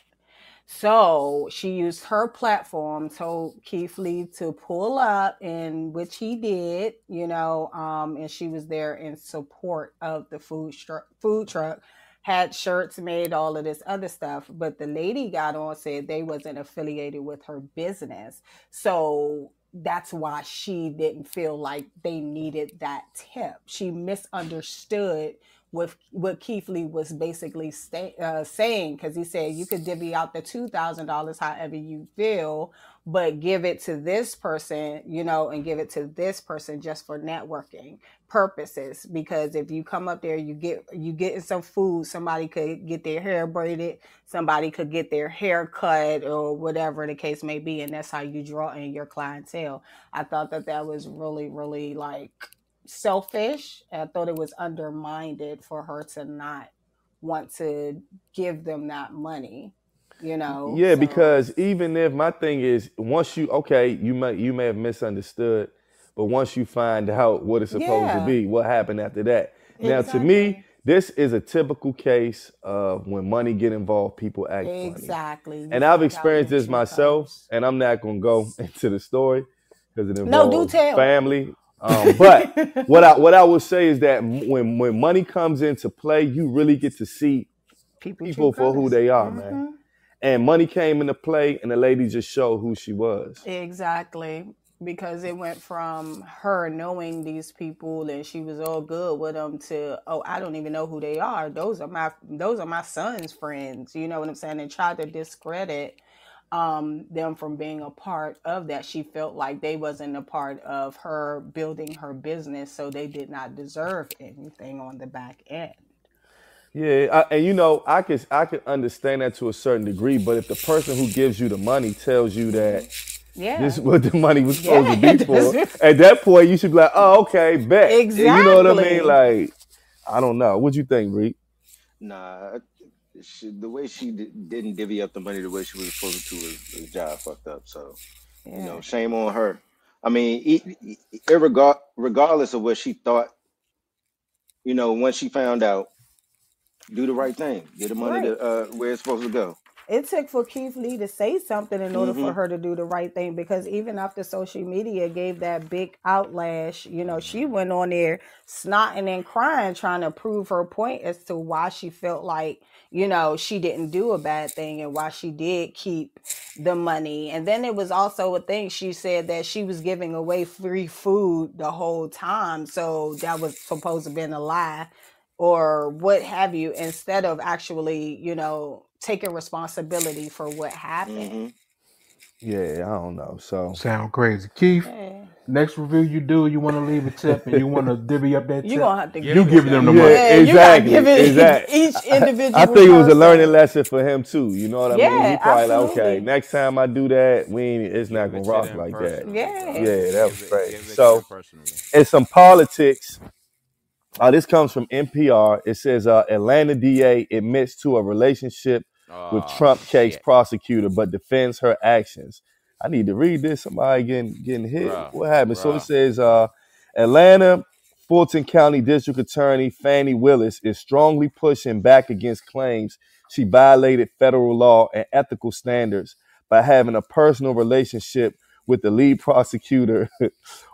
So she used her platform, told Keith Lee to pull up, and which he did, and she was there in support of the food truck, had shirts made, all of this other stuff. But the lady got on, said they wasn't affiliated with her business. So that's why she didn't feel like they needed that tip. She misunderstood with what Keith Lee was basically saying, because he said you could divvy out the $2,000 however you feel, but give it to this person, and give it to this person just for networking purposes. Because if you come up there, you get some food, somebody could get their hair braided, somebody could get their hair cut, or whatever the case may be, and that's how you draw in your clientele. I thought that was really, really like selfish. I thought it was undermined for her to not want to give them that money, Yeah, so. because even if my thing is, once you may have misunderstood, but once you find out what it's supposed to be, what happened after that? Now, to me, this is a typical case of when money get involved, people act funny. Exactly. And I've experienced this myself, and I'm not going to go into the story because it involves family. But what I would say is that when money comes into play, you really get to see people for who they are, man. And money came into play, and the lady just showed who she was. Exactly. Because it went from her knowing these people and she was all good with them to, oh, I don't even know who they are. Those are my son's friends. You know what I'm saying? And tried to discredit them from being a part of that. She felt like they wasn't a part of her building her business, so they did not deserve anything on the back end. Yeah, and I could understand that to a certain degree, but if the person who gives you the money tells you that this is what the money was supposed to be for, at that point you should be like, oh, okay, bet. Exactly. You know what I mean? Like, I don't know. What you think, Reed? Nah, the way she didn't divvy up the money the way she was supposed to was job fucked up. So, shame on her. I mean, regardless of what she thought, once she found out, do the right thing. Get the money to where it's supposed to go. It took for Keith Lee to say something in order for her to do the right thing, because even after social media gave that big outlash, she went on there snotting and crying, trying to prove her point as to why she felt like, she didn't do a bad thing and why she did keep the money. And then it was also a thing. She said that she was giving away free food the whole time. So that was supposed to have been a lie or what have you, instead of actually, taking responsibility for what happened. Yeah, I don't know. So sound crazy. Keith, next review you do, you want to leave a tip and you want to divvy up that tip, you're going to have to give them the money. Exactly. You gotta give it each individual I think it was a learning lesson for him too. You know what I mean? He probably absolutely. like, okay, next time I do that, it's not going to rock like that. Yeah, that was crazy. So, and some politics. This comes from NPR. It says Atlanta DA admits to a relationship with Trump case prosecutor, but defends her actions. I need to read this. Somebody getting hit. What happened? So it says Atlanta Fulton County District Attorney Fannie Willis is strongly pushing back against claims she violated federal law and ethical standards by having a personal relationship with the lead prosecutor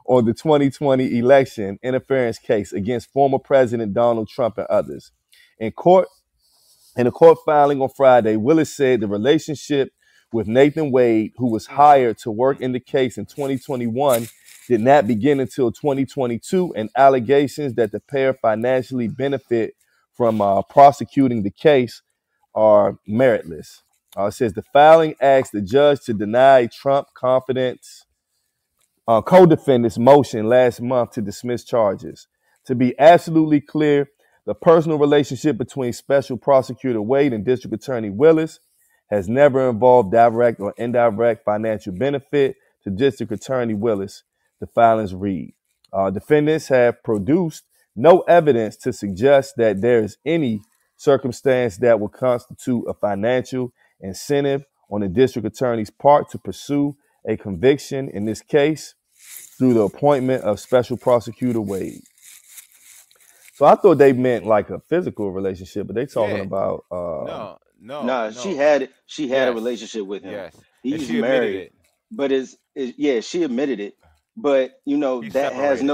on the 2020 election interference case against former President Donald Trump and others. In a court filing on Friday, Willis said the relationship with Nathan Wade, who was hired to work in the case in 2021, did not begin until 2022, and allegations that the pair financially benefit from prosecuting the case are meritless. It says the filing asked the judge to deny Trump co-defendant's motion last month to dismiss charges. To be absolutely clear, the personal relationship between Special Prosecutor Wade and District Attorney Willis has never involved direct or indirect financial benefit to District Attorney Willis, the filings read. Defendants have produced no evidence to suggest that there is any circumstance that would constitute a financial incentive on the district attorney's part to pursue a conviction in this case through the appointment of special prosecutor Wade. So I thought they meant like a physical relationship, but they talking Yeah. about Nah, she No. had a Yes. relationship with him. Yes. And He's she admitted married, it. but yeah, she admitted it. But you know He's that has separated.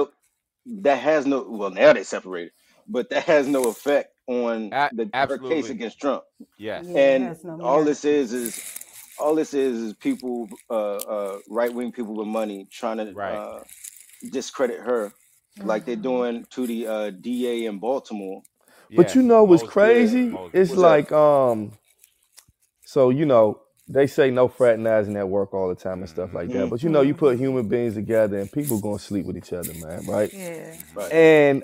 no well, now they separated, but that has no effect on her case Absolutely. against Trump. Yes. Yeah, it And has no all merit. this is people, right wing people with money trying to Right. discredit her, like they're doing to the DA in Baltimore. but Yes. what's Moses. crazy? Moses. It's What's that? like so they say no fraternizing at work all the time and stuff like that. But you put human beings together and people gonna sleep with each other, man, right? Yeah. Right. And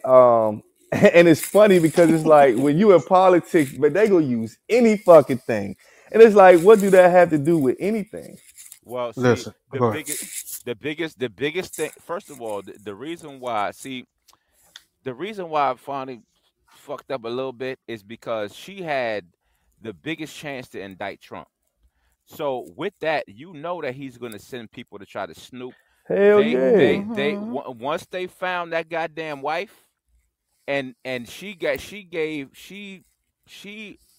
and it's funny because it's like when you in politics, but they gonna use any fucking thing. And it's like, what do that have to do with anything? Well, see, Listen, the go ahead. biggest thing. First of all, the reason why, I finally fucked up a little bit is because she had the biggest chance to indict Trump. So with that, that he's going to send people to try to snoop. Hell They yeah. once they found that goddamn wife, and she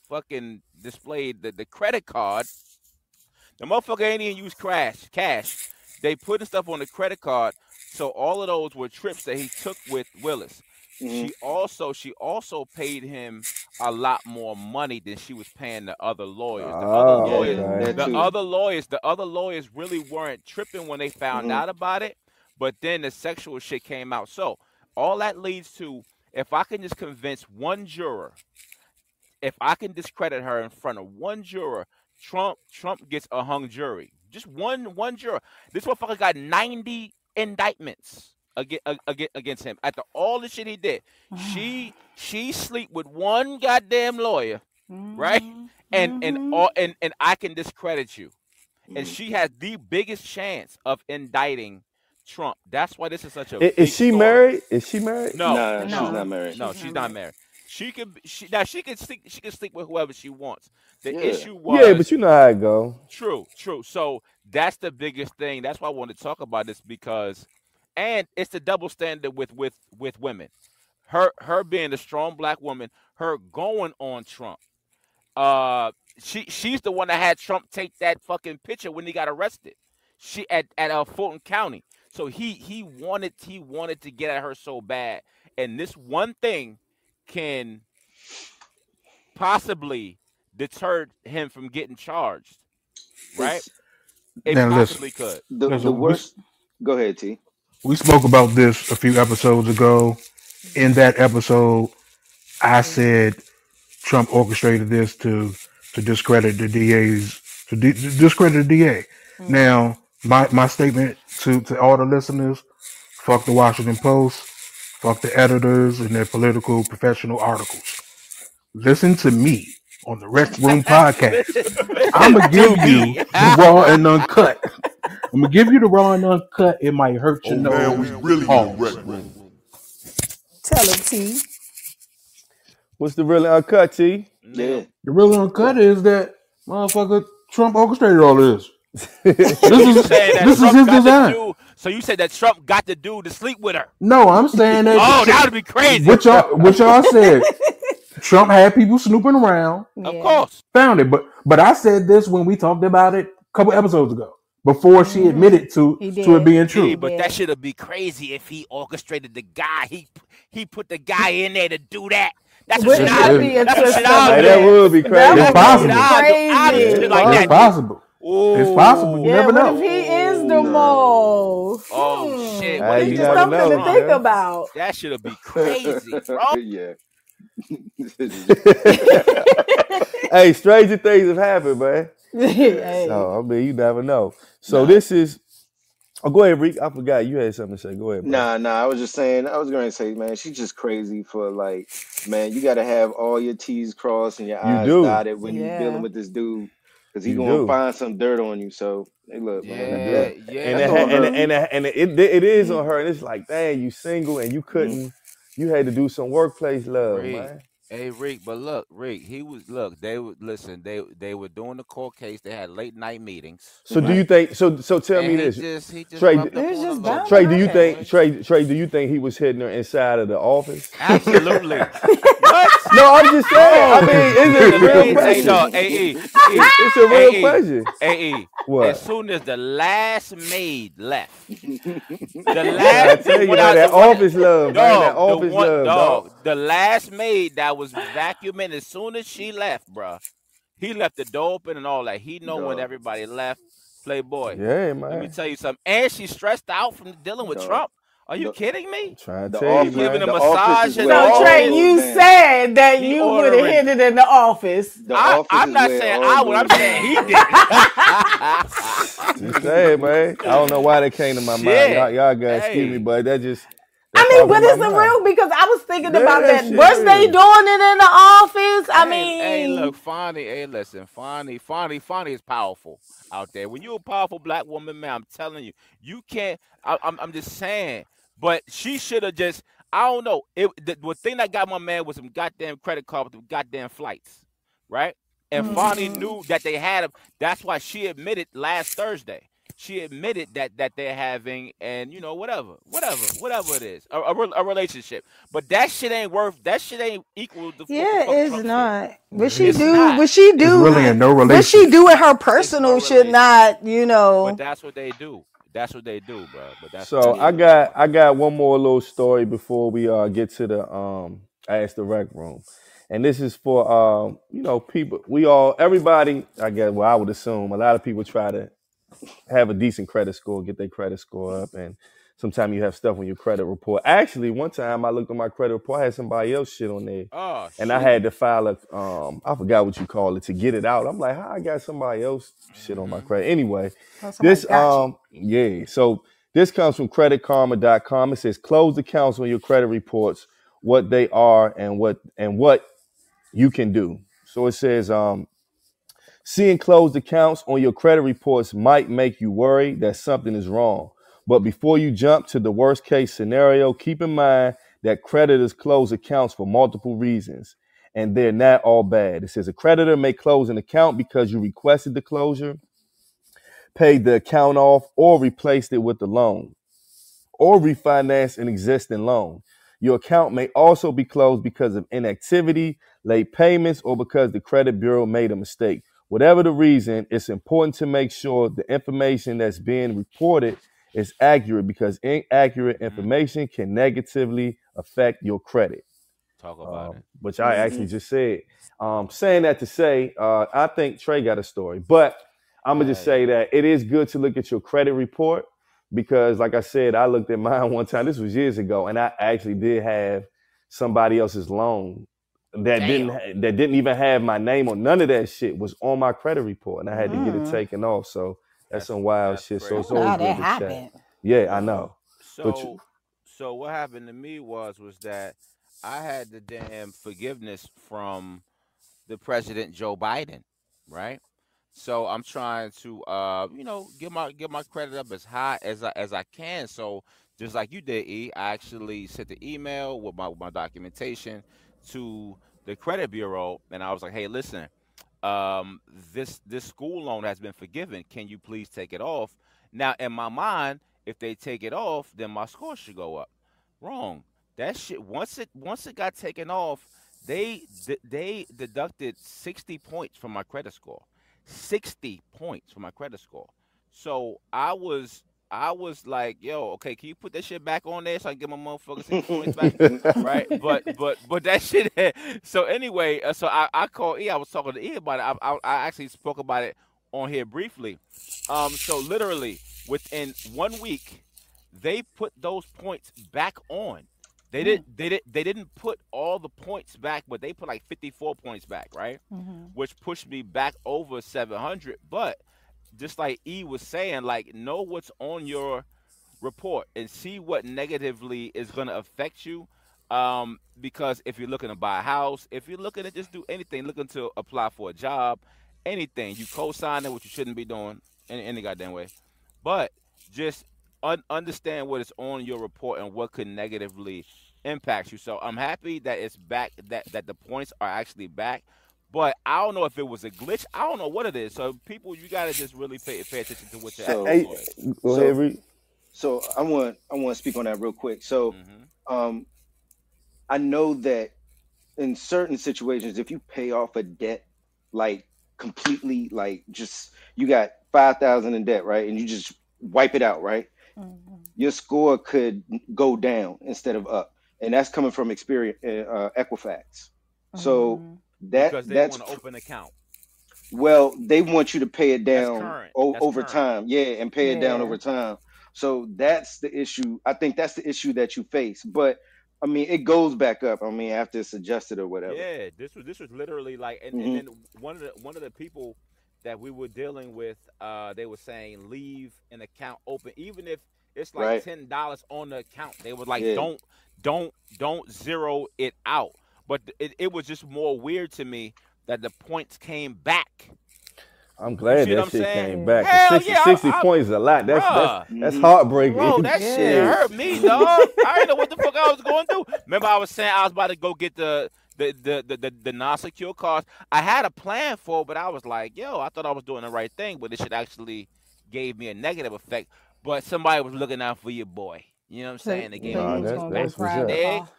fucking displayed the credit card. The motherfucker ain't even use cash. They put the stuff on the credit card, so all of those were trips that he took with Willis. Mhm. She also paid him a lot more money than she was paying the other lawyers. The Oh, okay. That too. other lawyers really weren't tripping when they found Mhm. out about it, but then the sexual shit came out. So all that leads to, if I can just convince one juror, if I can discredit her in front of one juror, Trump gets a hung jury. Just one juror. This motherfucker got 90 indictments against him after all the shit he did. She sleep with one goddamn lawyer, right? And I can discredit you. And she has the biggest chance of indicting Trump. That's why this is such a big Is she story. married? Is she married? No, Nah, she's No. not married. no, she's not married. She can sleep with whoever she wants. The Yeah. issue was Yeah, but you know how it go. true. So that's the biggest thing. That's why I wanted to talk about this, because, and it's the double standard with women. Her being a strong black woman, her going on Trump. She's the one that had Trump take that fucking picture when he got arrested. She at Fulton County. So he wanted to get at her so bad, and this one thing can possibly deter him from getting charged, right? It's It Now listen, possibly could. the listen. worst. Go ahead, T. We spoke about this a few episodes ago. In that episode, I said Trump orchestrated this to discredit the discredit the DA. Now, my statement to all the listeners: fuck the Washington Post, fuck the editors and their political professional articles. Listen to me on the Rec Room podcast. I'm gonna give you the raw and uncut. I'm gonna give you the raw and uncut. It might hurt your nose. Pause. Tell him, T. What's the real uncut, T? Yeah. The real uncut is that motherfucker Trump orchestrated all this. You saying that This is Trump his got design. the dude? So you said that Trump got the dude to sleep with her? No, I'm saying that. Oh, that would be crazy. What y'all said? Trump had people snooping around. Of course. Found it, but I said this when we talked about it a couple episodes ago, before she admitted to it being true. Yeah, but that should be crazy if he orchestrated the guy. He put the guy in there to do that. That's what shit That'd be that's what shit interesting. I Like, that would be crazy. It's possible. Shit like It's that. possible. It's possible. You Yeah, never what know. if he is the mole? Oh shit! Hey, What if you he Just never something know, to man. think about. That should be crazy, bro. Yeah. Hey, stranger things have happened, man. Hey. So, I mean, you never know. So this is. Oh, go ahead, Reek. I forgot you had something to say. Go ahead, bro. Nah. I was just saying. I was going to say, man, she's just crazy for like, man. You got to have all your T's crossed and your I's do. dotted when you're Yeah. dealing with this dude, because he's You going do. to find some dirt on you. So, hey, look, man. Yeah. And That's on her. it is on her, and it's like, dang, you single and you couldn't You had to do some workplace love, Rick. man. Hey Rick, but look, Rick, he was look, they would listen, they were doing the court case, they had late night meetings, So do you right? think? So tell And me he this, just he just Trey. rubbed up It's on her a just little bound to Trey, bit. do you That's all think happen. right. Trey? Do you think he was hitting her inside of the office? Absolutely. What? No, I'm just saying. I No. mean, In it's the a real mean, hey, question. no, It's, AE, it's a real AE, question. AE. As What? soon as the last maid left, the I'm trying last to tell you, what man. I That the one office love, man. That dog, the office one love, dog. dog, the last maid that was vacuuming as soon as she left, bruh. He left the door open and all that. He know when Dog, everybody left. Playboy. Yeah, Let me man. tell you something. And she's stressed out from dealing with dog. Trump. Are you The kidding I'm me? trying to the tell you, He office giving a man. the office massage is and where So all all Trey, shit. those you men. said that He you would have ordering. hit it in the office. The office I'm is not where saying all I would. I'm those saying men he go. did. Just saying, man. I don't know why that came to my mind. Y'all, Shit. y'all gotta excuse me, Hey. but that I mean, popped but in my it's a mind. real because I was thinking Yeah, about that that. shit Was they doing real. it in the office? I Hey, look, mean, Fonnie, hey, listen, Fonnie is powerful out there. When you're a powerful black woman, man, I'm telling you, you can't. I'm just saying. But she should have just. I don't know. The thing that got my man was some goddamn credit card with the goddamn flights, right? And Fonnie knew that they had him. That's why she admitted last Thursday. She admitted that they're having, and whatever it is, a relationship. But that shit ain't equal to what the yeah, fuck it's Trump shit. not. But she It's do. not. But she It's It's do. really not. in no But she relation. do it. Her It's no personal should relation. not. But that's what they do. That's what they do, bro. But that's what So they Yeah. I do, man. got I got one more little story before we get to the Ask the Rec Room. And this is for people, we all, everybody, I guess, well, I would assume a lot of people try to have a decent credit score, get their credit score up, and sometimes you have stuff on your credit report. Actually, one time I looked at my credit report, I had somebody else shit on there, Oh and I shit. had to file a I forgot what you call it to get it out. I'm like, how I got somebody else shit on my Mm-hmm. credit? Anyway, Oh, somebody this got you. yeah, so this comes from creditkarma.com. It says close accounts on your credit reports, what they are and what you can do. So it says seeing closed accounts on your credit reports might make you worry that something is wrong. But before you jump to the worst case scenario, keep in mind that creditors close accounts for multiple reasons, and they're not all bad. It says a creditor may close an account because you requested the closure, paid the account off, or replaced it with a loan, or refinance an existing loan. Your account may also be closed because of inactivity, late payments, or because the credit bureau made a mistake. Whatever the reason, it's important to make sure the information that's being reported is accurate because inaccurate Mm-hmm. information can negatively affect your credit, Talk about it. which I actually Hmm. just said. Saying that to say, I think Trey got a story, but I'm gonna just Hey. say that it is good to look at your credit report because, like I said, I looked at mine one time. This was years ago, and I actually did have somebody else's loan Damn. that didn't even have my name on. None of that shit was on my credit report, and I had to get it Mm. taken off. So that's That's some wild that's shit. So I it's don't know crazy. always how that good to check. happened. Yeah, I know. But So so what happened to me was that I had the damn forgiveness from the President Joe Biden, right? So I'm trying to get my credit up as high as I can. So just like you did, I actually sent the email with my documentation to the credit bureau, and I was like, hey, listen, this school loan has been forgiven. Can you please take it off? Now, in my mind, if they take it off, then my score should go up. Wrong. That shit once it got taken off, they deducted 60 points from my credit score. 60 points from my credit score. So I was like, yo, okay, can you put that shit back on there so I can get my motherfucking 60 points back? Right? But that shit. So anyway, so I called E. I was talking to E about it. I actually spoke about it on here briefly. So literally within 1 week, they put those points back on. They didn't put all the points back, but they put like 54 points back, right? Which pushed me back over 700. But just like E was saying, like know what's on your report and see what negatively is going to affect you. Because if you're looking to buy a house, if you're looking to just do anything, looking to apply for a job, anything, you co-signing, which you shouldn't be doing any goddamn way. But just understand what is on your report and what could negatively impacts you. So I'm happy that it's back, that the points are actually back. But I don't know if it was a glitch. I don't know what it is. So people, you gotta just really pay attention to what you're asking So Hey, for. go ahead, so Reed. so I want to speak on that real quick. So Hmm. um I know that in certain situations, if you pay off a debt like completely, like just you got 5,000 in debt, right, and you just wipe it out, right, Mhm. your score could go down instead of up, and that's coming from experience, Equifax. So Mhm. that Because they that's want to open an account. well, they want you to pay it That's down current. That's over current. time, yeah, and pay it down Yeah. over time. So that's the issue. I think that's the issue that you face. But I mean, it goes back up. I mean, after it's adjusted or whatever. Yeah, this was literally like, and Hmm. then one of the people that we were dealing with, they were saying leave an account open, even if it's like Right? $10 on the account. They were like, Yeah. don't zero it out. But it was just more weird to me that the points came back. I'm You glad see what that I'm shit saying? came Yeah. back. 'Cause Hell 60, yeah, 60 points is a lot. bruh. That's Hmm. Bro, heartbreaking. that shit Yeah. hurt me, dog. I didn't know what the fuck I was going to do. Remember, I was saying I was about to go get the non-secure cards. I had a plan for it, but I was like, yo, I thought I was doing the right thing, but it should actually gave me a negative effect. But somebody was looking out for your boy. You know what I'm So, saying? They so gave me you Nah, them was points that's gonna back. go that's what's cry in the up. Dig? car.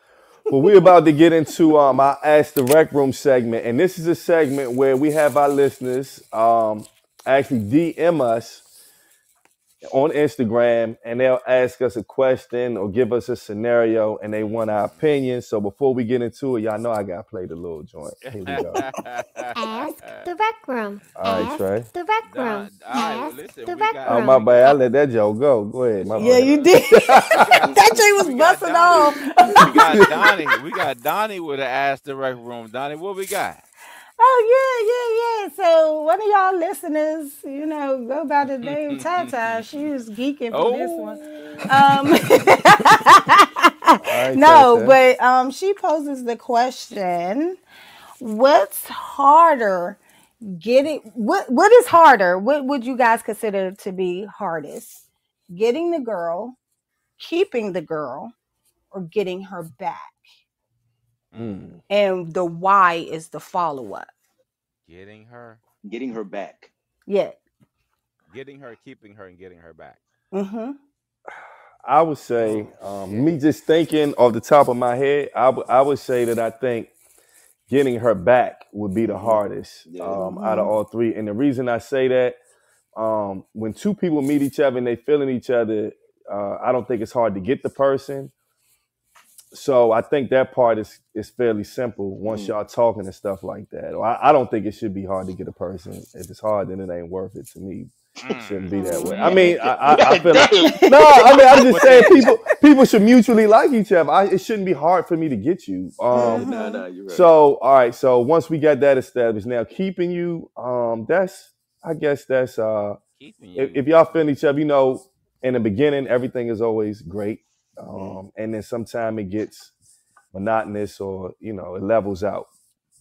Well, we're about to get into our Ask the Rec Room segment, and this is a segment where we have our listeners actually DM us on Instagram, and they'll ask us a question or give us a scenario, and they want our opinion. So before we get into it, y'all know I got to play the little joint. Here we go. Ask the rec room. All right, Ask Trey. the rec All room. right, well, Ask listen, the we rec got Oh, my room. we bad. I got let that joke go. Go ahead. My it's Yeah, all bad. you good. did. We got That Jay was we got busting Donnie. off. We got Donnie. We got Donnie with an ask the rec room. Donnie, what we got? Oh yeah. So one of y'all listeners, go by the name Tata. She was geeking for this one. Oh, Um, All right, no, Tata. but she poses the question: What's harder? What is harder? What would you guys consider to be hardest? Getting the girl, keeping the girl, or getting her back? mm, Mm. And the why is the follow up. getting her, Getting her back. Yeah. keeping her, and getting her back. Mm-hmm. I would say, Oh me shit. just thinking off the top of my head, I would say that I think getting her back would be the Hmm. hardest Yeah. out of Mm-hmm. all three. And the reason I say that, when two people meet each other and they feeling each other, I don't think it's hard to get the person. So I think that part is fairly simple once Hmm. y'all talking and stuff like that. Or I don't think it should be hard to get a person. If it's hard, then it ain't worth it to me. It shouldn't be that way. I Mm-hmm. mean, I God feel like damn. no. I mean, I'm just But saying then, people should mutually like each other. It shouldn't be hard for me to get you. Yeah. Nah. Mm-hmm. Nah. You're right. So all right. So once we got that established, now keeping you, that's I guess that's keeping if you. y'all feel each other, in the beginning everything is always great, Hmm. and then sometime it gets monotonous or it levels out.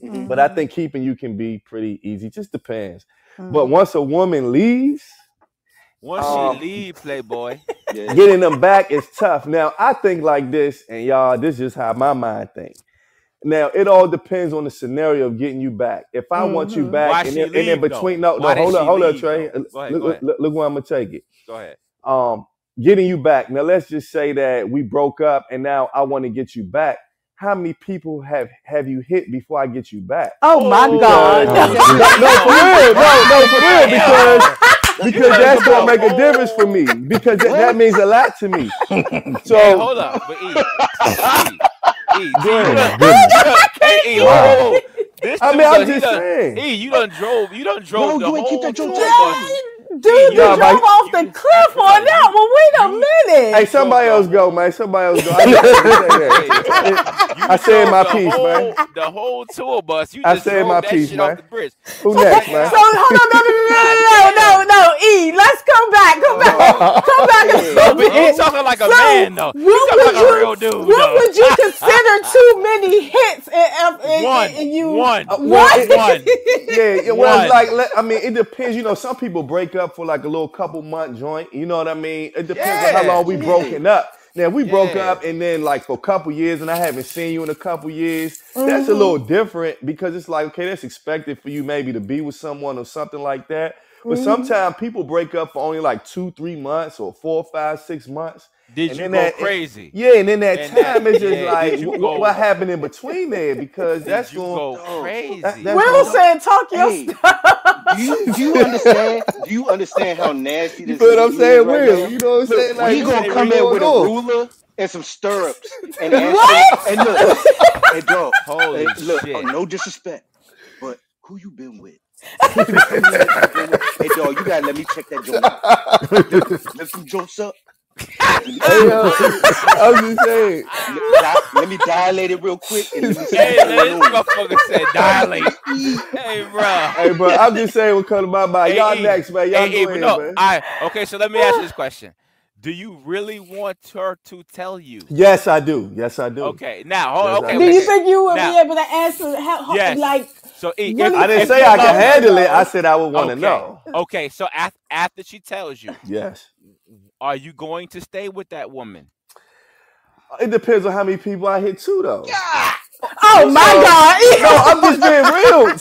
Hmm. But I Mm-hmm. think keeping you can be pretty easy. Just depends. But Mm-hmm. once a woman leaves, Once she um, leave, Playboy. Yeah. getting them back is tough. Now I think like this, and y'all, this is how my mind thinks. Now it all depends on the scenario of getting you back. If I want you Mm-hmm. back, Why she and in leave though? between, no, Why did she hold up, leave Trey. though? Go ahead. Go Look, ahead. look where I'm gonna take it. Go ahead. um, Getting you back. Now, let's just say that we broke up, and now I want to get you back. How many people have you hit before I get you back? Oh my Because God. Oh, Oh shit. no, for real, no, for real, damn. because You that's talking gonna about make a difference for me. Because that What? means a lot to me. Hey, So hold up, but go You ahead. done, Goodness. hey, Wow. whoa. This I dude mean, I'm done, he just done, saying. you done No, drove the you ain't keep whole that joke tour tight, bus. baby. Dude, you No, drove but off the cliff on that one. Wait a hey, minute. somebody drove else the go, whole. man. Somebody else go. I just wanted to say that. Hey, I you said drove my piece, man. the whole tour bus. You I just said drove my that piece, shit off man. the bridge. Who So, next, Check it man? so out. hold on, God damn. no. E, let's come back. Oh, Come back a yeah, little But he bit. bro. talking like a So, man though. He what talking would like a you, real dude what though. would you consider too many hits One, in you? one, Well, What? one, well, it's one. like, I mean, it depends. Some people break up for like a little couple month joint. You know what I mean? It depends on how Yeah. long we Yeah. broken up. Now we broke Yeah. up and then like for a couple years and I haven't seen you in a couple years. That's a little different because it's like, okay, that's expected for you maybe to be with someone or something like that. But sometimes people break up for only like 2-3 months or 4, 5, 6 months. Did And you then go that, crazy? yeah, and then that And time that- is just yeah, like, did you what go- happened in between there? Because Did that's you going go Dog, crazy? that's Will said, talk your Hey, stuff. do you understand? Do you understand how nasty you this feel what I'm nigga is saying, right Will? now? You know what I'm saying? Look, Like, he what gonna is come in going with a on? ruler and some stirrups and ask What? and look, hey dog, Holy look, shit! no disrespect, but who you been with? How many niggas you been with? Hey dog, you gotta let me check that joint out. Lift some jokes up. Let me, Hey, yo, I was just saying. let me dilate it real quick and let me see Hey, what's this going on. motherfucker said dilate. Hey, bro. Hey, bro, I'm just saying what comes to my mind. Y'all next, man. Y'all go ahead, no, man. okay, so let me ask you this question. Do you really want her to tell you? Yes, I do. Yes, I do. Okay, now, Yes, I okay. Do do. you think you would Now- be able to answer how Yes. like So if, Really? I didn't if say you I can love her- handle it. I said I would want to Okay. know. Okay, so after she tells you, Yes. are you going to stay with that woman? It depends on how many people I hit too, though. oh my God. No, I'm just being real.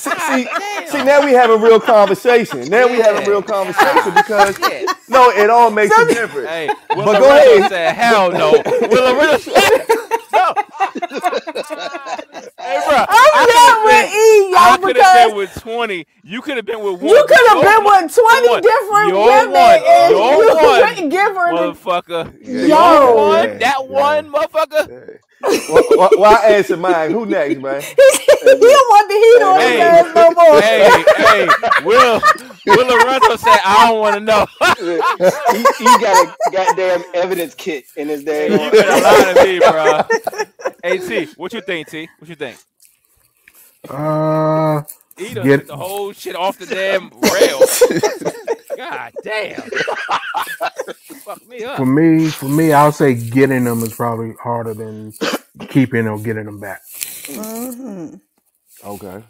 See, now we having real conversation. Now we having real conversation because Shit. no, it all makes a difference. Hey, Will But go Lorenzo ahead. said, hell no. Will Lorenzo said, no. Hey, bro, I'm done with E, I y'all, could have because been with 20. You could have been with one. you could have Your been one- with 20 one. different Your women one. and Your you one. wouldn't give her the Motherfucker. Yeah, Yo. One, that one, motherfucker. Yeah. Well, I answer mine. Who next, man? he don't want the heat on his Hey. ass no more. Hey, Will Lorenzo said, I don't want to know. he got a goddamn evidence kit in his Hey, damn. you better lie to me, bro. Hey, T, what you think, T? What you think? He done Get took the whole shit off the damn rail. God damn. Fuck me up. for me, I'll say getting them is probably harder than keeping or getting them back. Mhm. Okay.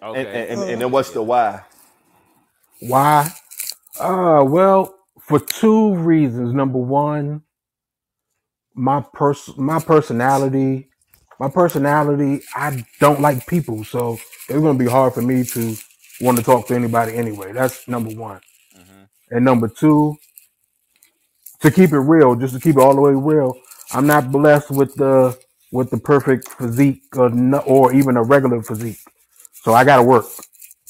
Okay. And then what's the why? Why? Well, for two reasons. Number one, my personality. I don't like people, so it's gonna be hard for me to want to talk to anybody anyway. That's number one. And number two, to keep it real, just to keep it all the way real, I'm not blessed with the perfect physique or even a regular physique. So I gotta work.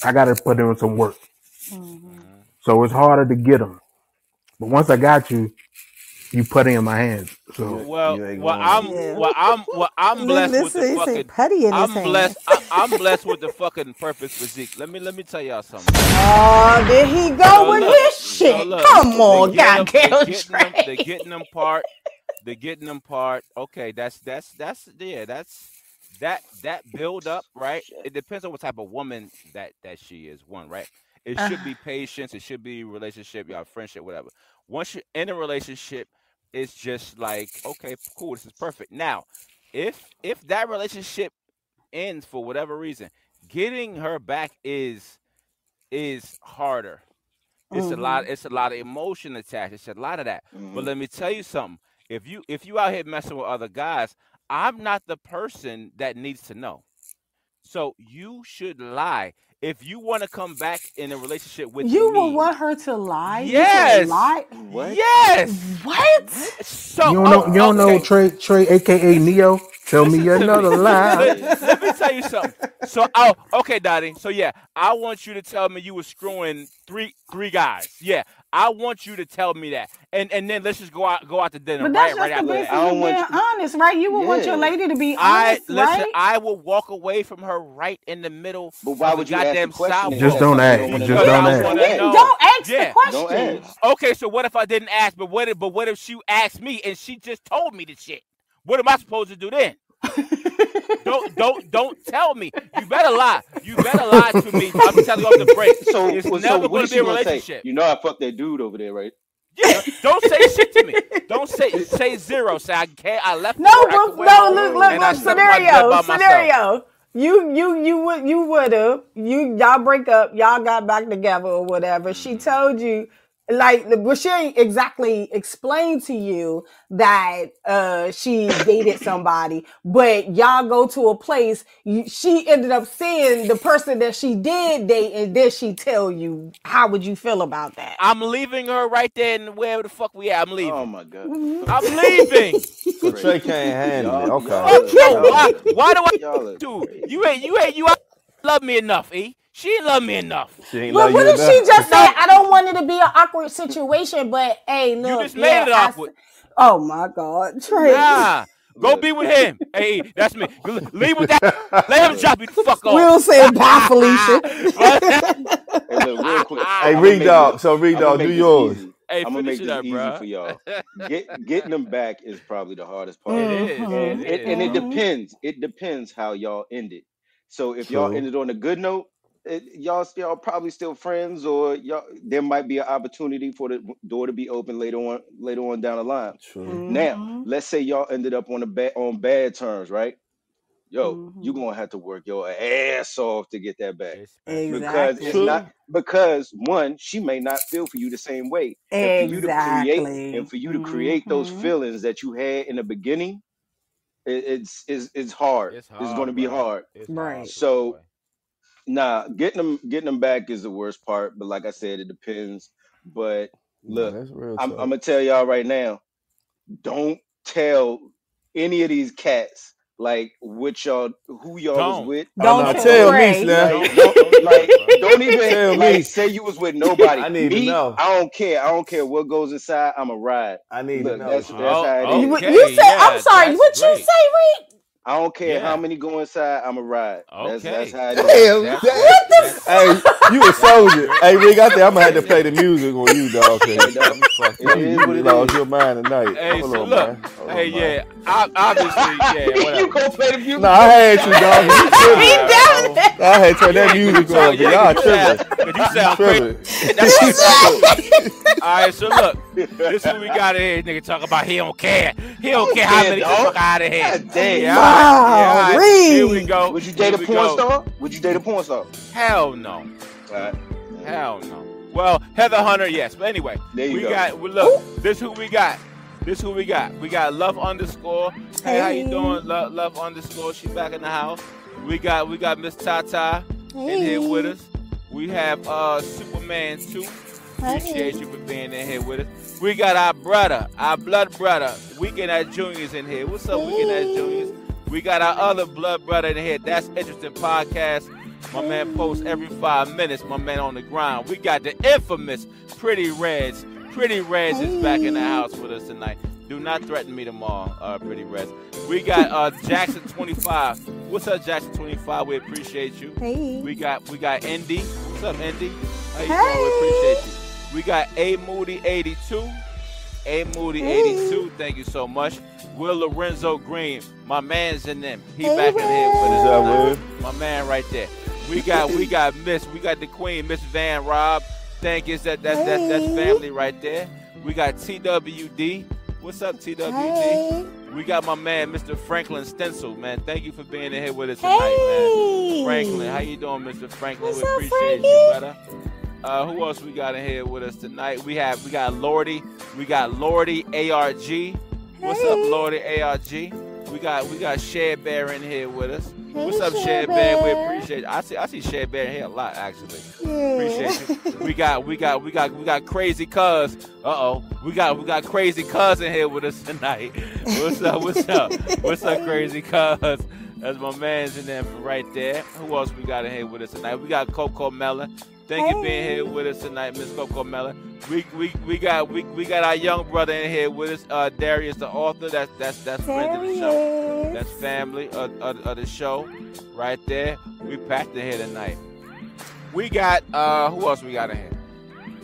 I gotta put in some work. So it's harder to get them. But once I got you, you put it in my hands. So Well, You ain't well, going I'm blessed with the Listen, fucking. putty in his I'm blessed. hands. I'm blessed with the fucking perfect physique. Let me tell y'all something. Oh, there he go So with look, his shit. so look, Come on, the getting goddamn the getting them part. The getting them part. Okay, that's that build up, right? It depends on what type of woman that she is. One, right? It should be patience. It should be relationship, y'all friendship, whatever. Once you're in a relationship, it's just like, okay, cool, this is perfect. Now, if that relationship ends for whatever reason, getting her back is harder. It's a lot. It's a lot of emotion attached. It's a lot of that. But let me tell you something. If you out here messing with other guys, I'm not the person that needs to know. So you should lie. If you want to come back in a relationship with You me, would want her to lie? yes, You could lie? What? yes. What? So you don't know okay. Trey, aka Neo. Tell me Listen to another me. lie. Let me tell you something. So, okay, Dottie. So yeah, I want you to tell me you were screwing three guys. Yeah, I want you to tell me that, and then let's just go out to dinner But that's right just the after basis that. I of don't being want you- honest, right? You would want your Yeah. lady to be honest, Listen. right? I will walk away from her right in the middle. But why of would the you ask the goddamn question? if Just that's don't something ask. you wanna Just know? don't I ask. wanna Then know. don't ask Yeah. the question. Don't ask. Okay, so what if I didn't ask? But what if she asked me and she just told me the shit? What am I supposed to do then? Don't tell me. You better lie. You better lie to me. I'm telling you off the break. So, It's so never what going is to she be a gonna say? relationship. You know I fucked that dude over there, right? Yeah. Don't say shit to me. Don't say zero. Say I can't. I left. No, work, I but could win no, home, and I look, sucked my dick by myself. scenario. You would have, y'all break up, y'all got back together or whatever. She told you like, but she ain't exactly explained to you that she dated somebody, but y'all go to a place. She ended up seeing the person that she did date, and then she tell you. How would you feel about that? I'm leaving her right there, and wherever the fuck we at, I'm leaving. Oh my god. I'm leaving. So Trey can't handle it. Okay. No, why do I Y'all are do? crazy. You love me enough, E. She didn't love me enough. She ain't Well, love what you if enough. she just said, "I don't want it to be an awkward situation," but hey, look, You just made it awkward. Oh my God, Trey. Nah, go be with him. Hey, that's me. Leave with that. Let him drop you the fuck off. We'll say bye, Felicia. Hey, look, real quick. Hey, Reed Dog. So Reed Dog, do yours. Hey, I'm gonna make finish this it up, easy bro. for y'all. Getting them back is probably the hardest part. It is. And It is. it depends. It depends how y'all ended. So if y'all True. ended on a good note, y'all probably still friends, or y'all there might be an opportunity for the door to be open later on down the line. True. Now, let's say y'all ended up on bad terms, right? Yo, you gonna have to work your ass off to get that back. Because it's Exactly. not because one, she may not feel for you the same way. And for you to create those feelings that you had in the beginning, it's hard. It's It's gonna be bro. hard. It's Right. hard, So boy. nah, getting them back is the worst part. But like I said, it depends. But look, That's real I'm tough. gonna tell y'all right now, don't tell any of these cats like who y'all was with. Don't no, tell tell me, Trey. Slim. Don't even Tell me. like say you was with nobody. I need to know. I don't care. I don't care what goes inside. I'm a ride. I need to Look, know. that's how it is. Okay, You said, yeah, I'm sorry, that's what you great. say, Reed? I don't care how Yeah. many go inside. I'm a ride. That's Okay. how it is. Damn. Hey, you a soldier. Hey, Rick, I think I'm gonna have to play the music on you, dog. Hey, dog, it is what You it lost is. your mind tonight. Hey, Hold so on, look. man. Hold Hey, on, man. yeah. Obviously, yeah. Whatever. You gonna play the music? No, I had you, dog. You tripping. Nah, I had to turn that music on. Y'all tripping. You sound Tripping. crazy. That's all right, so look. This is what we got in here. Nigga talk about he don't care. He don't care how many dog. fuck out of here. God damn. Yeah, Wow, all right. Reed. Here we go. Would you date a Here we porn go. star? Would you date a porn star? Hell no. All right. Hell no. Well, Heather Hunter, yes. But anyway, There you we go. got. Look, this who we got. This who we got. We got Love underscore. Hey, how you doing? Love underscore. She back in the house. We got Miss Tata in here with us. We have Superman 2. Appreciate you for being in here with us. We got our blood brother, Weekend at Junior's in here. What's up, Weekend at Junior's? We got our other blood brother in here. That's Interesting Podcast. My man posts every 5 minutes. My man on the ground. We got the infamous Pretty Reds. Pretty Reds is back in the house with us tonight. Do not threaten me tomorrow, Pretty Reds. We got Jackson 25. What's up, Jackson 25? We appreciate you. Hey. We got Indy. What's up, Indy? How you doing? We appreciate you. We got A Moody 82. A Moody 82. Thank you so much. Will Lorenzo Green. My man's in them. He back in here with us. What's up, My man right there. We got the queen, Miss Van Rob. Thank you. That's family right there. We got TWD. What's up, TWD? We got my man, Mr. Franklin Stencil, man. Thank you for being in here with us tonight, man. Franklin, how you doing, Mr. Franklin? What's we up, appreciate Frankie? you, brother. Who else we got in here with us tonight? We got Lordy. We got Lordy ARG. What's up, Lordy ARG? We got Share Bear in here with us. What's up, Share Bear? We appreciate it. I see Share Bear in here a lot, actually. Appreciate you. We got Crazy Cuz. We got Crazy Cuz in here with us tonight. What's up, Crazy Cuz? That's my man's in there right there. Who else we got in here with us tonight? We got Coco Melon. Thank you for being here with us tonight, Miss Coco Melon. We got our young brother in here with us, Darius the author. That's friend of the show. That's family of the show, right there. We packed in here tonight. We got who else we got in here?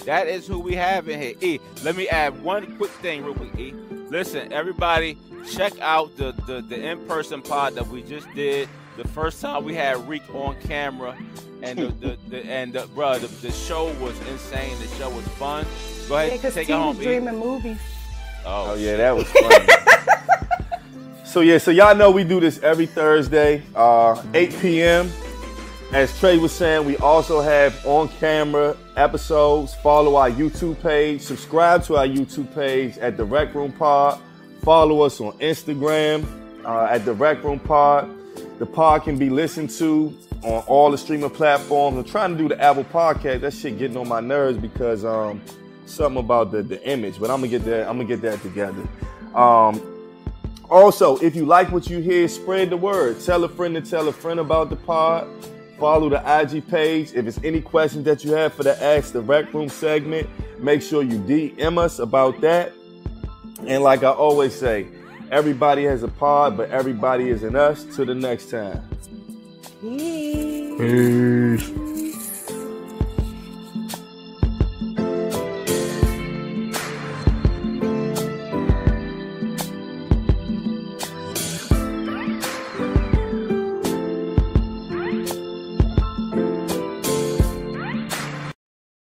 That is who we have in here. E, let me add one quick thing real quick. E, listen, everybody, check out the in-person pod that we just did. The first time we had Reek on camera, and the show was insane. The show was fun. Go ahead, take it home. Dreaming movies. Oh yeah, that was fun. So y'all know we do this every Thursday, 8 p.m. As Trey was saying, we also have on camera episodes. Follow our YouTube page. Subscribe to our YouTube page at The Rec Room Pod. Follow us on Instagram at The Rec Room Pod. The pod can be listened to on all the streaming platforms. I'm trying to do the Apple Podcast. That shit getting on my nerves because something about the image, but I'm gonna get that together. Also, if you like what you hear, spread the word. Tell a friend to tell a friend about the pod. Follow the IG page. If it's any questions that you have for the Ask the Rec Room segment, make sure you DM us about that. And like I always say, everybody has a pod, but everybody is in us. Till the next time. Peace. Peace.